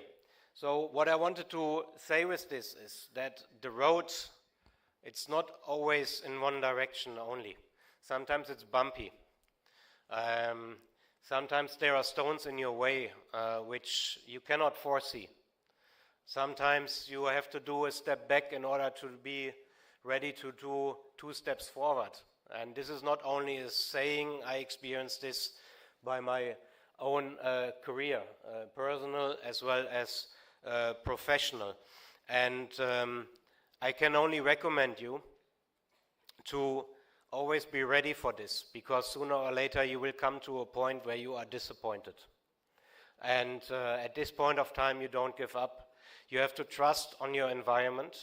So what I wanted to say with this is that the road, it's not always in one direction only. Sometimes it's bumpy. Sometimes there are stones in your way which you cannot foresee. Sometimes you have to do a step back in order to be ready to do 2 steps forward. And this is not only a saying, I experienced this by my own career, personal as well as professional. And I can only recommend you to always be ready for this, because sooner or later you will come to a point where you are disappointed. And at this point of time, you don't give up. You have to trust on your environment,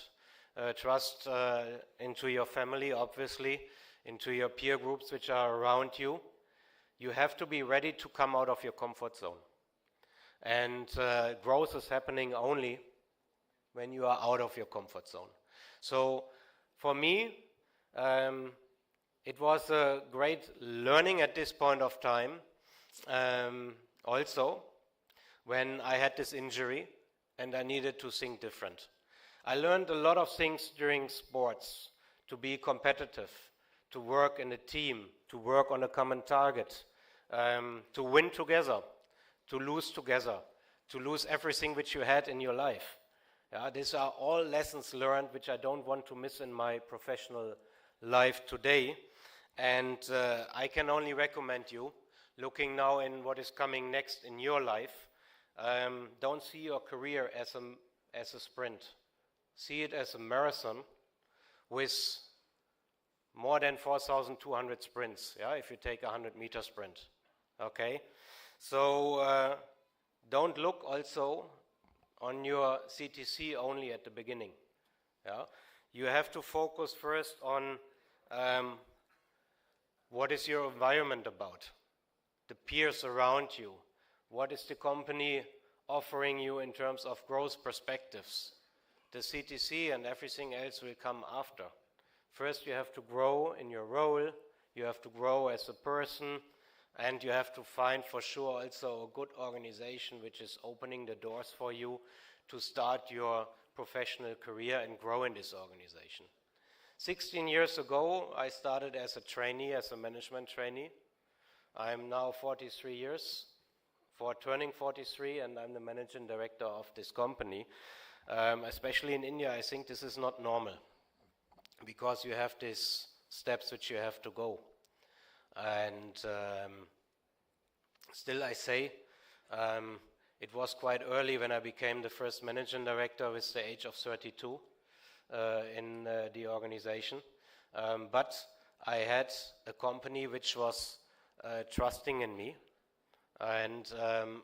trust into your family, obviously, into your peer groups which are around you. You have to be ready to come out of your comfort zone. And growth is happening only when you are out of your comfort zone. So for me, it was a great learning at this point of time. Also, when I had this injury and I needed to think different. I learned a lot of things during sports, to be competitive, to work in a team, to work on a common target, to win together, to lose together, to lose everything which you had in your life. Yeah, these are all lessons learned which I don't want to miss in my professional life today. And I can only recommend you, looking now in what is coming next in your life, don't see your career as a sprint. See it as a marathon with more than 4,200 sprints, yeah, if you take a 100-meter sprint. Okay? So don't look also on your CTC only at the beginning. Yeah? You have to focus first on what is your environment about, the peers around you, what is the company offering you in terms of growth perspectives. The CTC and everything else will come after. First, you have to grow in your role, you have to grow as a person, and you have to find for sure also a good organization which is opening the doors for you to start your professional career and grow in this organization. 16 years ago, I started as a trainee, as a management trainee. I'm now 43 years, turning 43, and I'm the managing director of this company. Especially in India, I think this is not normal, because you have these steps which you have to go. And still I say, it was quite early when I became the first managing director with the age of 32 in the organization. But I had a company which was trusting in me, and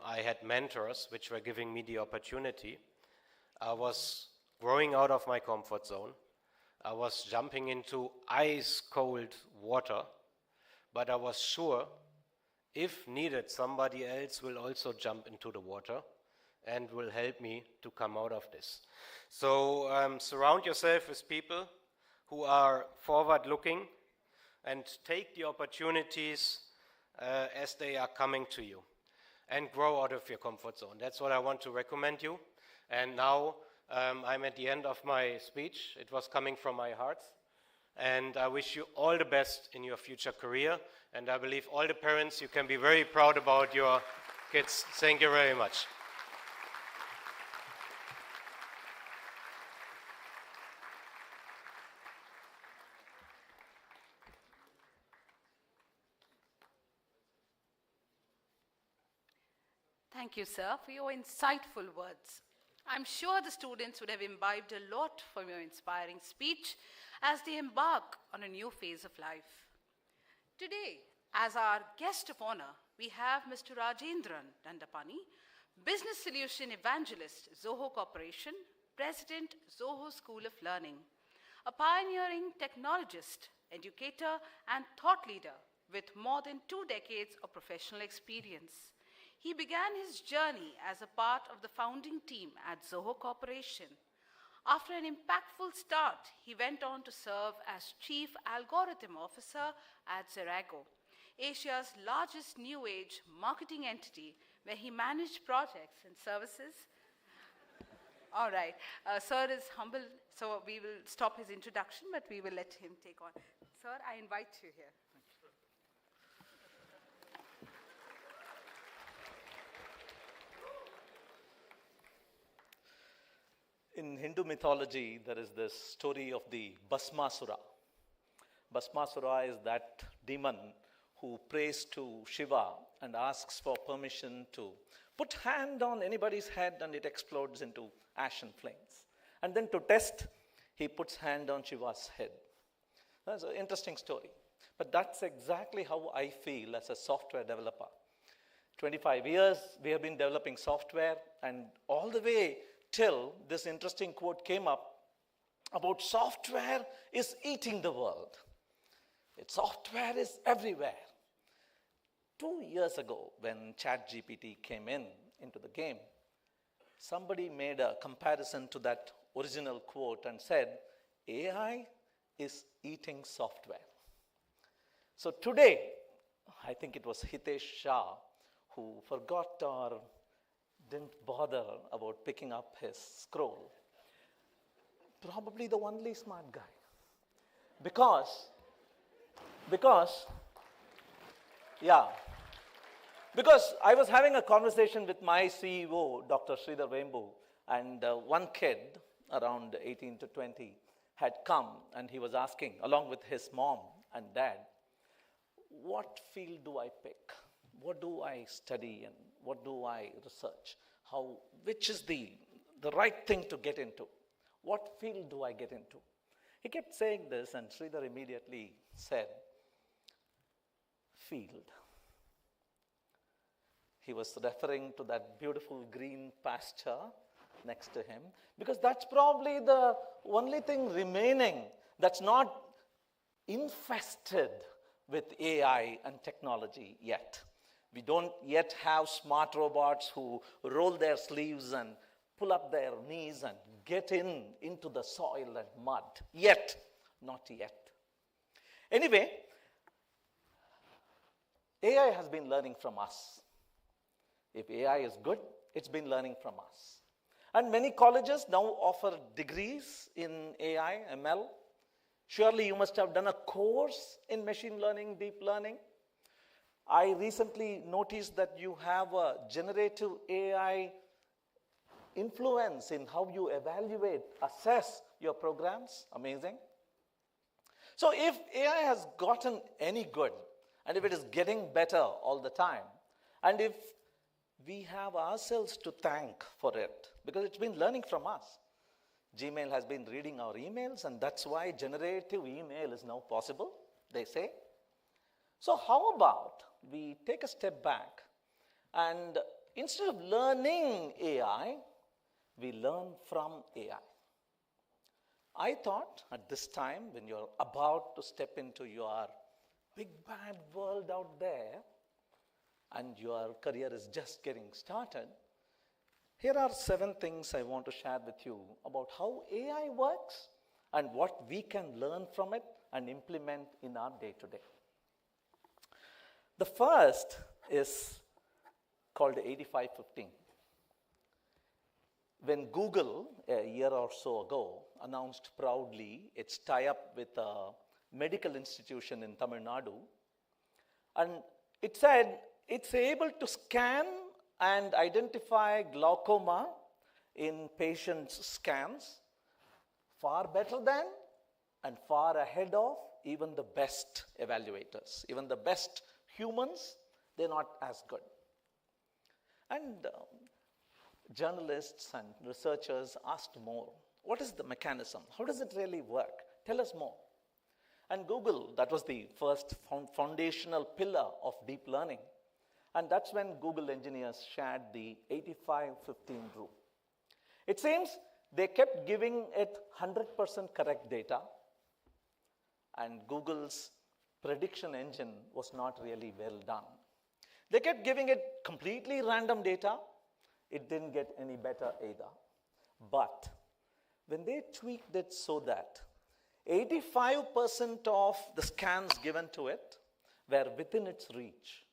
I had mentors which were giving me the opportunity. I was growing out of my comfort zone. I was jumping into ice-cold water, but I was sure, if needed, somebody else will also jump into the water and will help me to come out of this. So surround yourself with people who are forward-looking and take the opportunities as they are coming to you, and grow out of your comfort zone. That's what I want to recommend you. And now I'm at the end of my speech. It was coming from my heart. And I wish you all the best in your future career. And I believe all the parents, you can be very proud about your kids. Thank you very much.
Thank you, sir, for your insightful words. I'm sure the students would have imbibed a lot from your inspiring speech as they embark on a new phase of life. Today, as our guest of honor, we have Mr. Rajendran Dandapani, Business Solution Evangelist, Zoho Corporation, President, Zoho School of Learning, a pioneering technologist, educator, and thought leader with more than 2 decades of professional experience. He began his journey as a part of the founding team at Zoho Corporation. After an impactful start, he went on to serve as Chief Algorithm Officer at Zerago, Asia's largest new age marketing entity, where he managed projects and services. All right, sir is humble, so we will stop his introduction, but we will let him take on. Sir, I invite you here.
In Hindu mythology, there is this story of the Bhasmasura. Bhasmasura is that demon who prays to Shiva and asks for permission to put hand on anybody's head and it explodes into ashen flames. And then to test, he puts hand on Shiva's head. That's an interesting story. But that's exactly how I feel as a software developer. 25 years we have been developing software, and all the way till this interesting quote came up about software is eating the world. Software is everywhere. 2 years ago, when ChatGPT came into the game, somebody made a comparison to that original quote and said, AI is eating software. So today, I think it was Hitesh Shah who forgot or didn't bother about picking up his scroll. Probably the only smart guy. Because I was having a conversation with my CEO, Dr. Sridhar Vembu, and one kid around 18 to 20 had come, and he was asking, along with his mom and dad, what field do I pick? What do I study and what do I research? Which is the right thing to get into? What field do I get into? He kept saying this, and Sridhar immediately said, field. He was referring to that beautiful green pasture next to him, because that's probably the only thing remaining that's not infested with AI and technology yet. We don't yet have smart robots who roll their sleeves and pull up their knees and get into the soil and mud. Not yet. Anyway, AI has been learning from us. If AI is good, it's been learning from us. And many colleges now offer degrees in AI, ML. Surely you must have done a course in machine learning, deep learning. I recently noticed that you have a generative AI influence in how you evaluate, assess your programs. Amazing. So if AI has gotten any good, and if it is getting better all the time, and if we have ourselves to thank for it, because it's been learning from us. Gmail has been reading our emails, and that's why generative email is now possible, they say. So how about we take a step back, and instead of learning AI, we learn from AI. I thought at this time, when you're about to step into your big bad world out there, and your career is just getting started, here are 7 things I want to share with you about how AI works and what we can learn from it and implement in our day-to-day. The first is called 85-15. When Google, a year or so ago, announced proudly its tie-up with a medical institution in Tamil Nadu, and it said it's able to scan and identify glaucoma in patients' scans far better than and far ahead of even the best evaluators. Even the best humans, they're not as good. And journalists and researchers asked more. What is the mechanism? How does it really work? Tell us more. And Google, that was the first foundational pillar of deep learning. And that's when Google engineers shared the 85-15 rule. It seems they kept giving it 100% correct data, and Google's prediction engine was not really well done. They kept giving it completely random data. It didn't get any better either. But when they tweaked it so that 85% of the scans given to it were within its reach,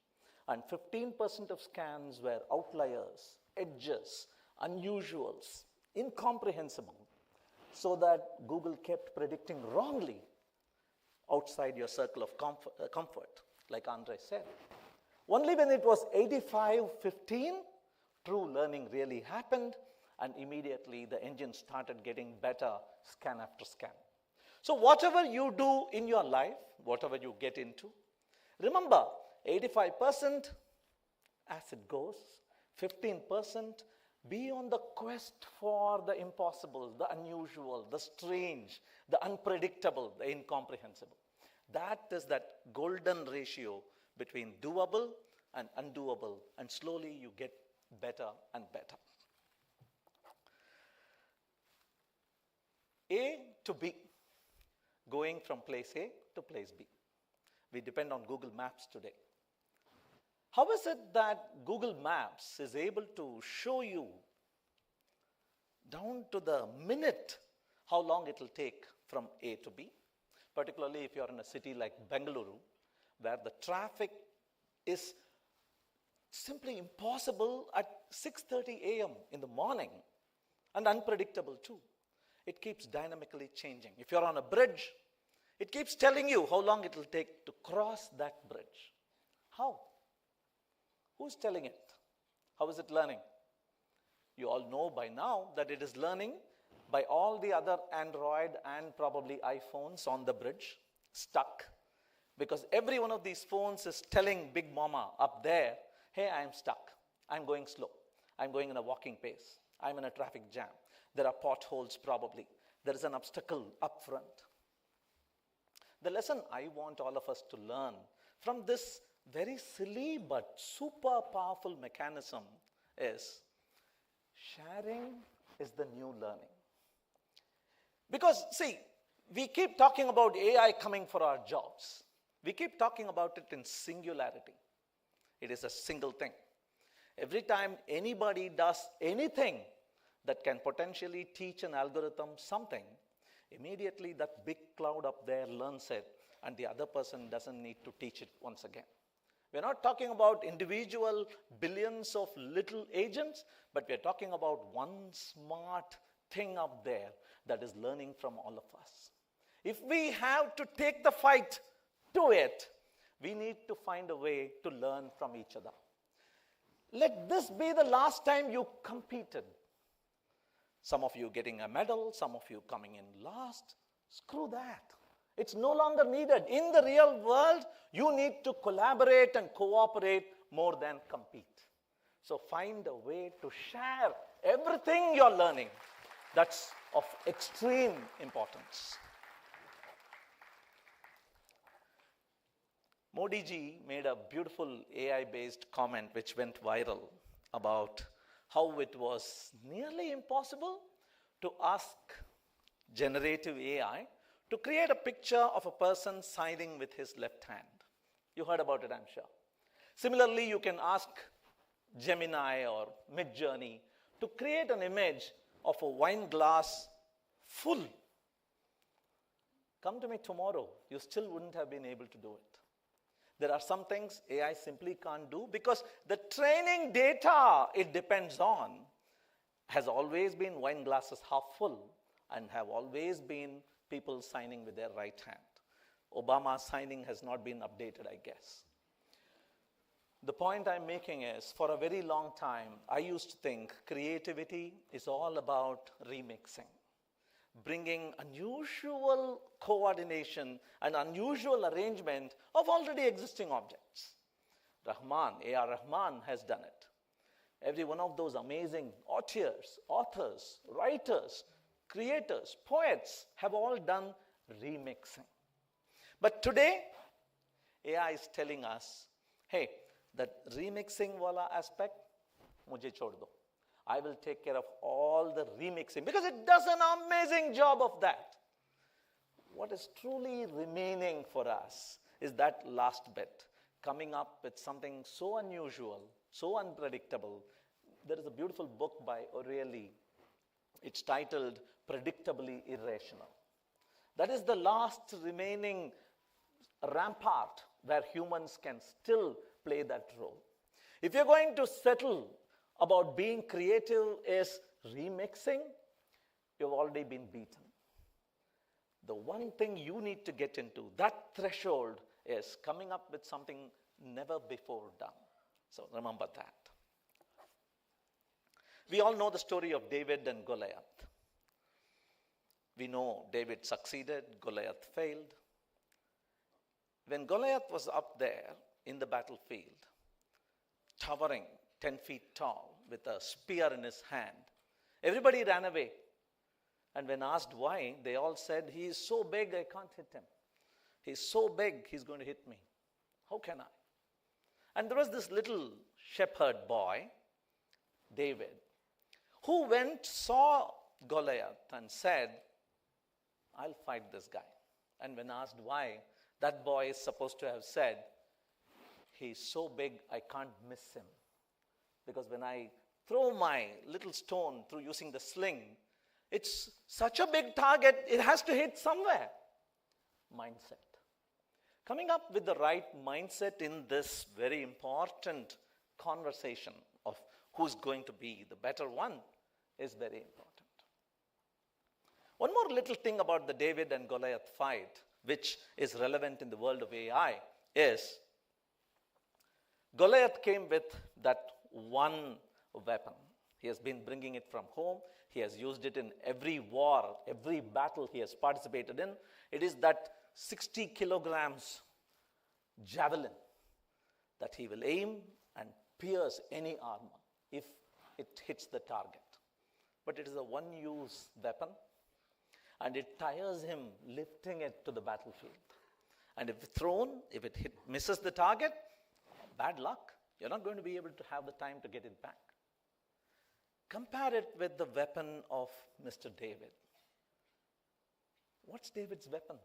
and 15% of scans were outliers, edges, unusuals, incomprehensible, so that Google kept predicting wrongly outside your circle of comfort, like Andre said. Only when it was 85-15, true learning really happened, and immediately the engine started getting better scan after scan. So whatever you do in your life, whatever you get into, remember, 85% as it goes, 15% be on the quest for the impossible, the unusual, the strange, the unpredictable, the incomprehensible. That is that golden ratio between doable and undoable, and slowly you get better and better. A to B, going from place A to place B. We depend on Google Maps today. How is it that Google Maps is able to show you down to the minute how long it will take from A to B? Particularly if you're in a city like Bengaluru, where the traffic is simply impossible at 6:30 a.m. in the morning, and unpredictable too. It keeps dynamically changing. If you're on a bridge, it keeps telling you how long it will take to cross that bridge. How? Who's telling it? How is it learning? You all know by now that it is learning by all the other Android and probably iPhones on the bridge, stuck. Because every one of these phones is telling Big Mama up there, hey, I'm stuck. I'm going slow. I'm going in a walking pace. I'm in a traffic jam. There are potholes probably. There is an obstacle up front. The lesson I want all of us to learn from this very silly but super powerful mechanism is sharing is the new learning. Because, see, we keep talking about AI coming for our jobs. We keep talking about it in singularity. It is a single thing. Every time anybody does anything that can potentially teach an algorithm something, immediately that big cloud up there learns it and the other person doesn't need to teach it once again. We're not talking about individual billions of little agents, but we're talking about one smart thing up there that is learning from all of us. If we have to take the fight to it, we need to find a way to learn from each other. Let this be the last time you competed. Some of you getting a medal, some of you coming in last. Screw that. It's no longer needed. In the real world, you need to collaborate and cooperate more than compete. So find a way to share everything you're learning. That's of extreme importance. Modi ji made a beautiful AI-based comment which went viral about how it was nearly impossible to ask generative AI to create a picture of a person signing with his left hand. You heard about it, I'm sure. Similarly, you can ask Gemini or Midjourney to create an image of a wine glass full. Come to me tomorrow, you still wouldn't have been able to do it. There are some things AI simply can't do because the training data it depends on has always been wine glasses half full and have always been people signing with their right hand. Obama's signing has not been updated, I guess. The point I'm making is, for a very long time, I used to think creativity is all about remixing, bringing unusual coordination and unusual arrangement of already existing objects. A.R. Rahman has done it. Every one of those amazing authors, writers, creators, poets have all done remixing. But today, AI is telling us, hey, that remixing wala aspect, mujhe chhod do. I will take care of all the remixing because it does an amazing job of that. What is truly remaining for us is that last bit, coming up with something so unusual, so unpredictable. There is a beautiful book by O'Reilly. It's titled Predictably Irrational. That is the last remaining rampart where humans can still play that role. If you're going to settle about being creative is remixing, you've already been beaten. The one thing you need to get into, that threshold, is coming up with something never before done. So remember that. We all know the story of David and Goliath. We know David succeeded, Goliath failed. When Goliath was up there in the battlefield, towering 10 feet tall with a spear in his hand, everybody ran away. And when asked why, they all said, he is so big, I can't hit him. He's so big, he's going to hit me. How can I? And there was this little shepherd boy, David, who went, saw Goliath and said, I'll fight this guy. And when asked why, that boy is supposed to have said, he's so big, I can't miss him. Because when I throw my little stone through using the sling, it's such a big target, it has to hit somewhere. Mindset. Coming up with the right mindset in this very important conversation of who's going to be the better one is very important. One more little thing about the David and Goliath fight, which is relevant in the world of AI, is Goliath came with that one weapon. He has been bringing it from home. He has used it in every war, every battle he has participated in. It is that 60 kilograms javelin that he will aim and pierce any armor if it hits the target. But it is a one-use weapon, and it tires him lifting it to the battlefield. And if thrown, if it misses the target, bad luck. You're not going to be able to have the time to get it back. Compare it with the weapon of Mr. David. What's David's weapon?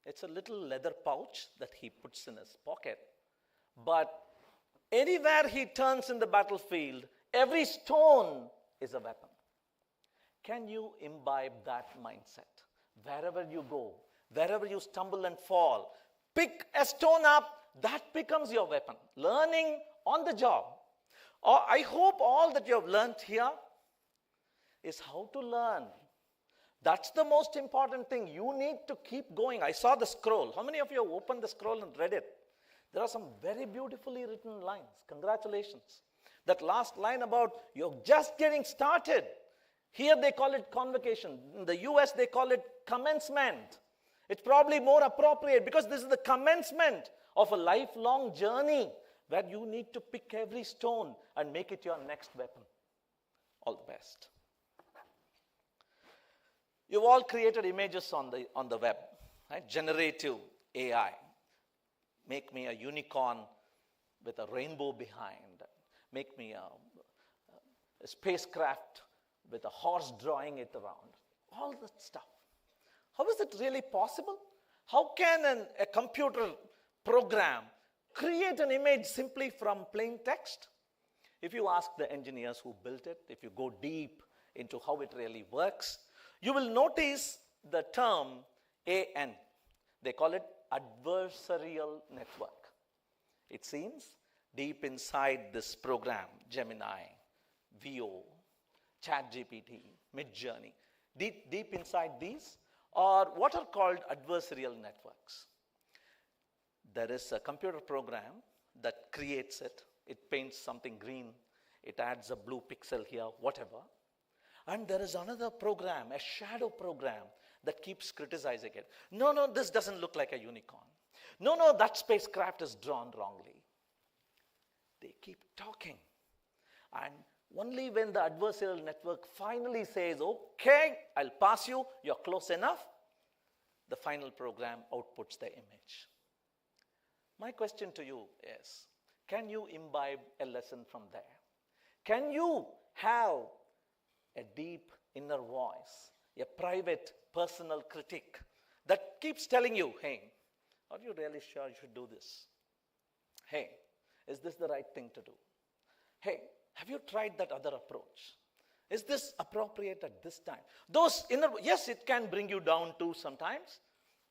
It's a little leather pouch that he puts in his pocket. But anywhere he turns in the battlefield, every stone is a weapon. Can you imbibe that mindset? Wherever you go, wherever you stumble and fall, pick a stone up, that becomes your weapon. Learning on the job. I hope all that you have learned here is how to learn. That's the most important thing. You need to keep going. I saw the scroll. How many of you have opened the scroll and read it? There are some very beautifully written lines. Congratulations. That last line about you're just getting started. Here they call it convocation. In the US they call it commencement. It's probably more appropriate because this is the commencement of a lifelong journey where you need to pick every stone and make it your next weapon. All the best. You've all created images on the web, right? Generative AI. Make me a unicorn with a rainbow behind. Make me a spacecraft with a horse drawing it around. All that stuff. How is it really possible? How can a computer program create an image simply from plain text? If you ask the engineers who built it, if you go deep into how it really works, you will notice the term AN. They call it adversarial network. It seems deep inside this program, Gemini, VO, ChatGPT, Midjourney, deep inside these are what are called adversarial networks. There is a computer program that creates it. It paints something green. It adds a blue pixel here, whatever. And there is another program, a shadow program, that keeps criticizing it. No, this doesn't look like a unicorn. No, that spacecraft is drawn wrongly. They keep talking. And only when the adversarial network finally says, okay, I'll pass you, you're close enough, the final program outputs the image. My question to you is, can you imbibe a lesson from there? Can you have a deep inner voice, a private personal critic that keeps telling you, hey, are you really sure you should do this? Hey, is this the right thing to do? Hey, have you tried that other approach? Is this appropriate at this time? Those inner, yes, it can bring you down too sometimes.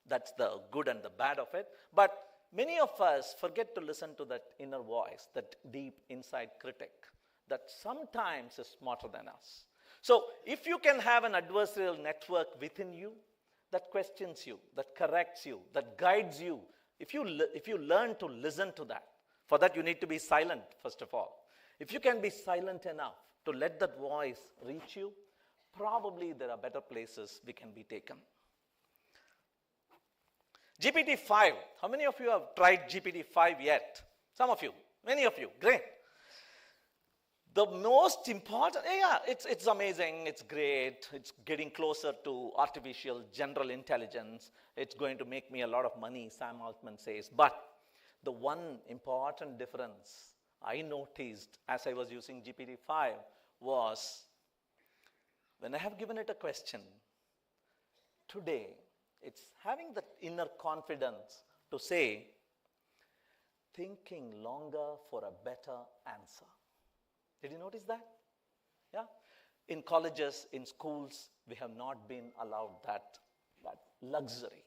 That's the good and the bad of it. But many of us forget to listen to that inner voice, that deep inside critic that sometimes is smarter than us. So if you can have an adversarial network within you that questions you, that corrects you, that guides you, if you learn to listen to that, for that you need to be silent, first of all. If you can be silent enough to let that voice reach you, probably there are better places we can be taken. GPT-5. How many of you have tried GPT-5 yet? Some of you. Many of you. Great. The most important, it's amazing, it's great, it's getting closer to artificial general intelligence, it's going to make me a lot of money, Sam Altman says. But the one important difference I noticed as I was using GPT-5 was when I have given it a question, today it's having the inner confidence to say, thinking longer for a better answer. Did you notice that? Yeah. In colleges, in schools, we have not been allowed that luxury.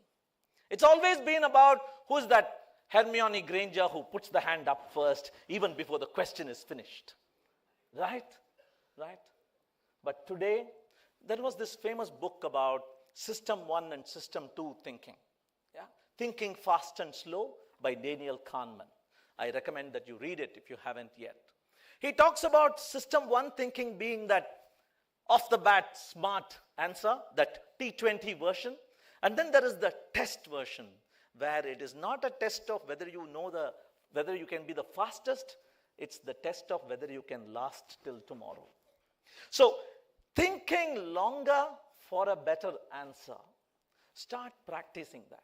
It's always been about who's that Hermione Granger who puts the hand up first, even before the question is finished. Right? Right? But today, there was this famous book about System 1 and System 2 thinking. Yeah? Thinking Fast and Slow by Daniel Kahneman. I recommend that you read it if you haven't yet. He talks about System 1 thinking being that off the bat smart answer, that T20 version. And then there is the test version, where it is not a test of whether you know whether you can be the fastest, it's the test of whether you can last till tomorrow. So, thinking longer for a better answer. Start practicing that.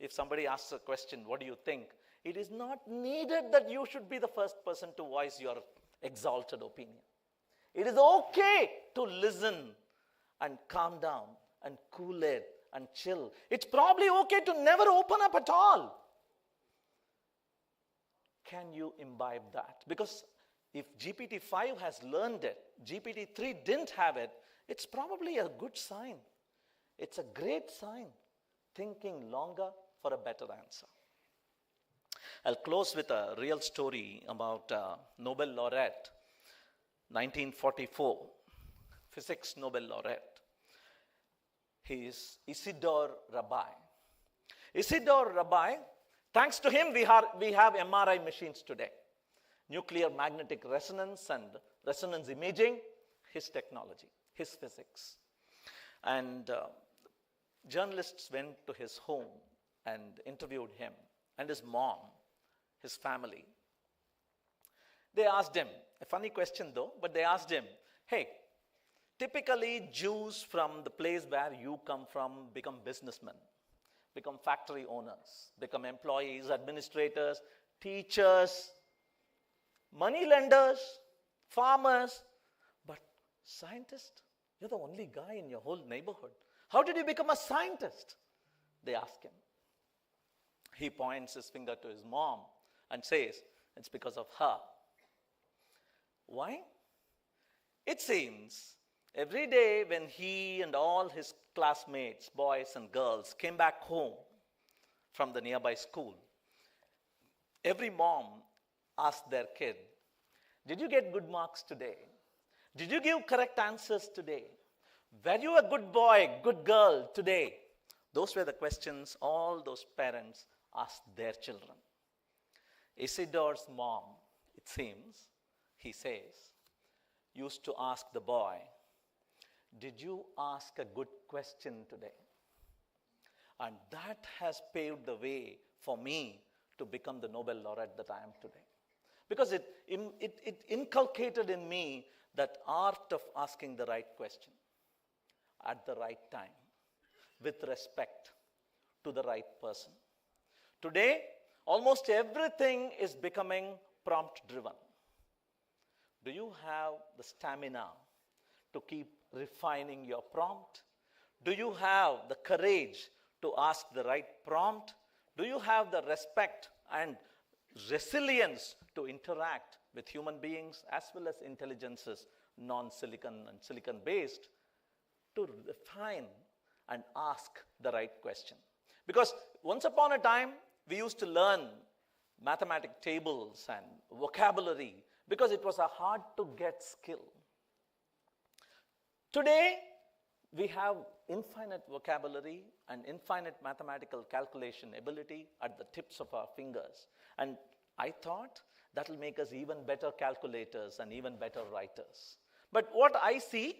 If somebody asks a question, what do you think? It is not needed that you should be the first person to voice your exalted opinion. It is okay to listen and calm down and cool it and chill. It's probably okay to never open up at all. Can you imbibe that? Because if GPT-5 has learned it, GPT-3 didn't have it, it's probably a good sign. It's a great sign. Thinking longer for a better answer. I'll close with a real story about Nobel laureate, 1944, physics Nobel laureate. He is Isidore Rabi. Isidore Rabi, thanks to him, we have MRI machines today. Nuclear magnetic resonance and resonance imaging, his technology, his physics. And journalists went to his home and interviewed him and his mom, his family. They asked him, a funny question though, but they asked him, hey, typically Jews from the place where you come from become businessmen, become factory owners, become employees, administrators, teachers, money lenders, farmers, but scientist? You're the only guy in your whole neighborhood. How did you become a scientist? They ask him. He points his finger to his mom and says, it's because of her. Why? It seems every day when he and all his classmates, boys and girls, came back home from the nearby school, every mom asked their kid, did you get good marks today? Did you give correct answers today? Were you a good boy, good girl today? Those were the questions all those parents asked their children. Isidore's mom, it seems, he says, used to ask the boy, did you ask a good question today? And that has paved the way for me to become the Nobel laureate that I am today. Because it inculcated in me that art of asking the right question at the right time, with respect to the right person. Today, almost everything is becoming prompt-driven. Do you have the stamina to keep refining your prompt? Do you have the courage to ask the right prompt? Do you have the respect and resilience to interact with human beings as well as intelligences, non-silicon and silicon-based, to refine and ask the right question? Because once upon a time, we used to learn mathematic tables and vocabulary because it was a hard-to-get skill. Today, we have infinite vocabulary and infinite mathematical calculation ability at the tips of our fingers. And I thought that will make us even better calculators and even better writers. But what I see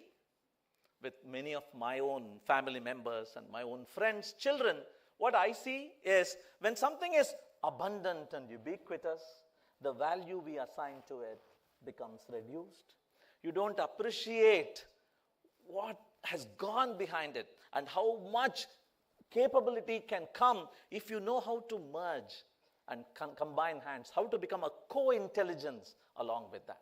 with many of my own family members and my own friends' children, what I see is when something is abundant and ubiquitous, the value we assign to it becomes reduced. You don't appreciate what has gone behind it and how much capability can come if you know how to merge and combine hands, how to become a co-intelligence along with that.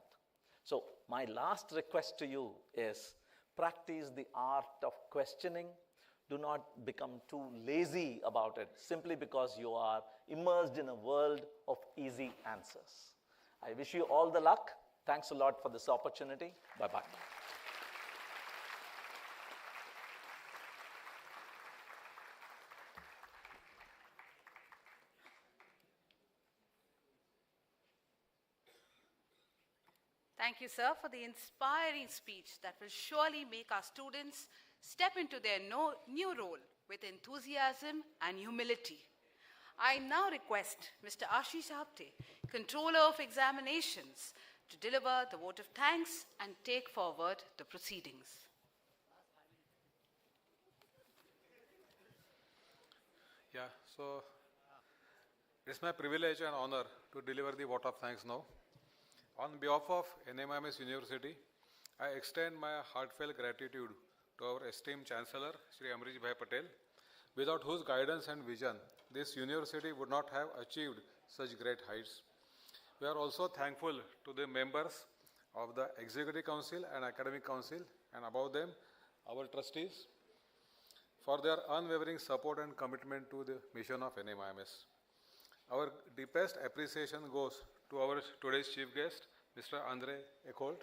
So my last request to you is practice the art of questioning. Do not become too lazy about it simply because you are immersed in a world of easy answers. I wish you all the luck. Thanks a lot for this opportunity. Bye-bye.
Thank you, sir, for the inspiring speech that will surely make our students step into their new role with enthusiasm and humility. I now request Mr. Ashish Apte, Controller of Examinations, to deliver the vote of thanks and take forward the proceedings.
Yeah, so it's my privilege and honor to deliver the vote of thanks now. On behalf of NMIMS University, I extend my heartfelt gratitude to our esteemed Chancellor, Shri Amrish Bhai Patel, without whose guidance and vision, this university would not have achieved such great heights. We are also thankful to the members of the Executive Council and Academic Council, and above them, our trustees, for their unwavering support and commitment to the mission of NMIMS. Our deepest appreciation goes to our today's chief guest, Mr. Andre Eckholt,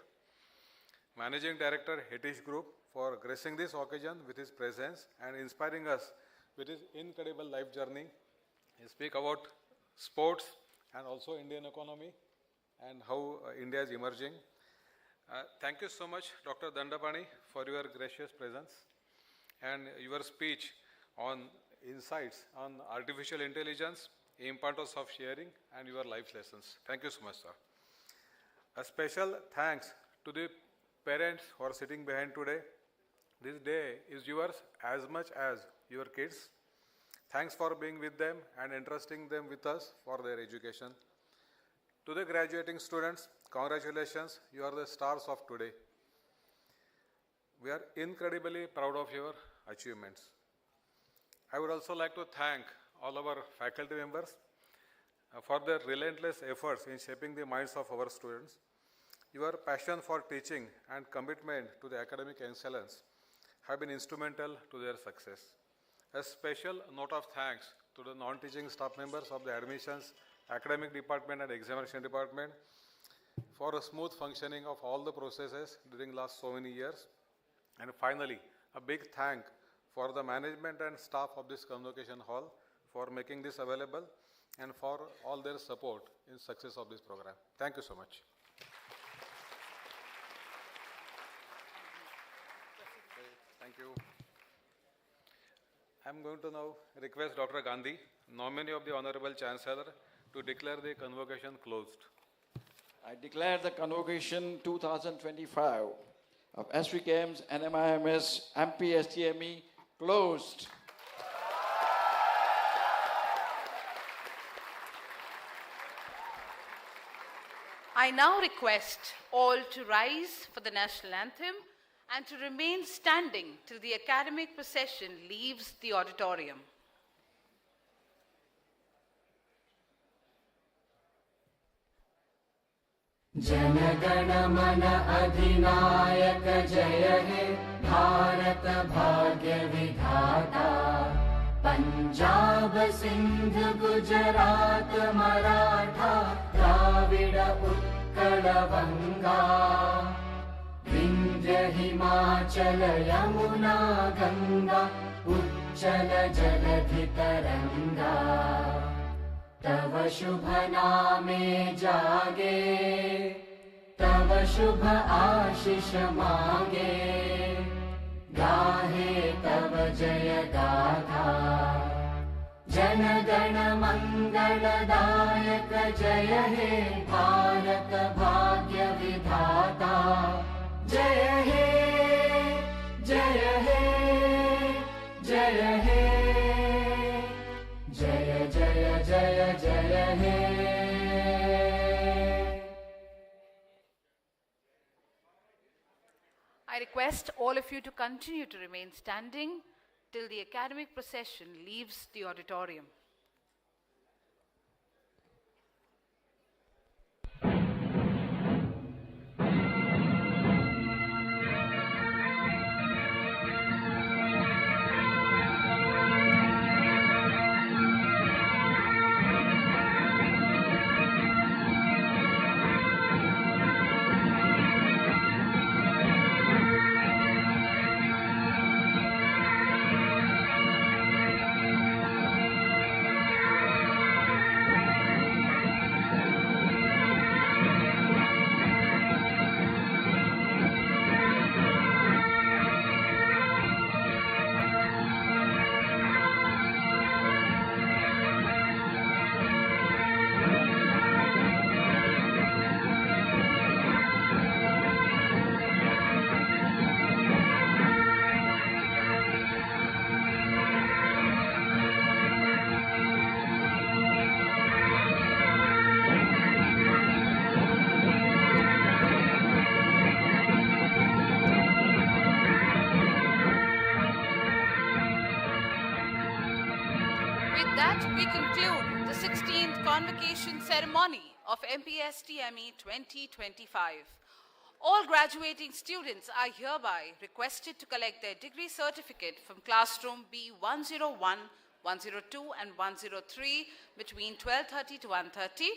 Managing Director, Hetish Group, for gracing this occasion with his presence and inspiring us with his incredible life journey speak about sports and also Indian economy and how India is emerging. Thank you so much, Dr. Dandapani, for your gracious presence and your speech on insights on artificial intelligence, importance of sharing, and your life lessons. Thank you so much, sir. A special thanks to the parents who are sitting behind today. This day is yours as much as your kids. Thanks for being with them and entrusting them with us for their education. To the graduating students, congratulations, you are the stars of today. We are incredibly proud of your achievements. I would also like to thank all our faculty members for their relentless efforts in shaping the minds of our students. Your passion for teaching and commitment to the academic excellence have been instrumental to their success. A special note of thanks to the non-teaching staff members of the admissions, academic department and examination department for a smooth functioning of all the processes during last so many years. And finally, a big thank for the management and staff of this Convocation Hall for making this available and for all their support in success of this program. Thank you so much. Thank you. I am going to now request Dr. Gandhi, nominee of the Honorable Chancellor, to declare the convocation closed.
I declare the Convocation 2025 of SVKM's NMIMS MPSTME closed.
I now request all to rise for the national anthem and to remain standing till the academic procession leaves the auditorium.
Jana Gana मन अधिनायक जय हे भारत भाग्य विधाता पंजाब सिंध गुजरात मराठा द्राविड उत्कल बंगा विंध्य हिमाचल यमुना गंगा उच्चल जलधि तरंगा तव शुभ नामे जागे तव शुभ आशीष मांगे गाहे तव जय गाथा जन गण मंगलदायक जय हे भारत भाग्य विधाता जय हे जय हे जय हे जय जय जय जय हे
I request all of you to continue to remain standing till the academic procession leaves the auditorium. With that, we conclude the 16th Convocation Ceremony of MPSTME 2025. All graduating students are hereby requested to collect their degree certificate from classroom B101, 102 and 103 between 12:30 to 1:30.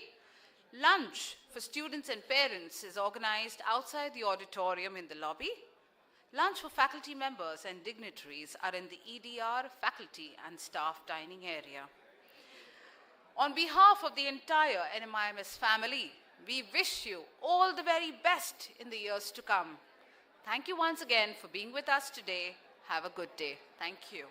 Lunch for students and parents is organized outside the auditorium in the lobby. Lunch for faculty members and dignitaries are in the EDR faculty and staff dining area. On behalf of the entire NMIMS family, we wish you all the very best in the years to come. Thank you once again for being with us today. Have a good day. Thank you.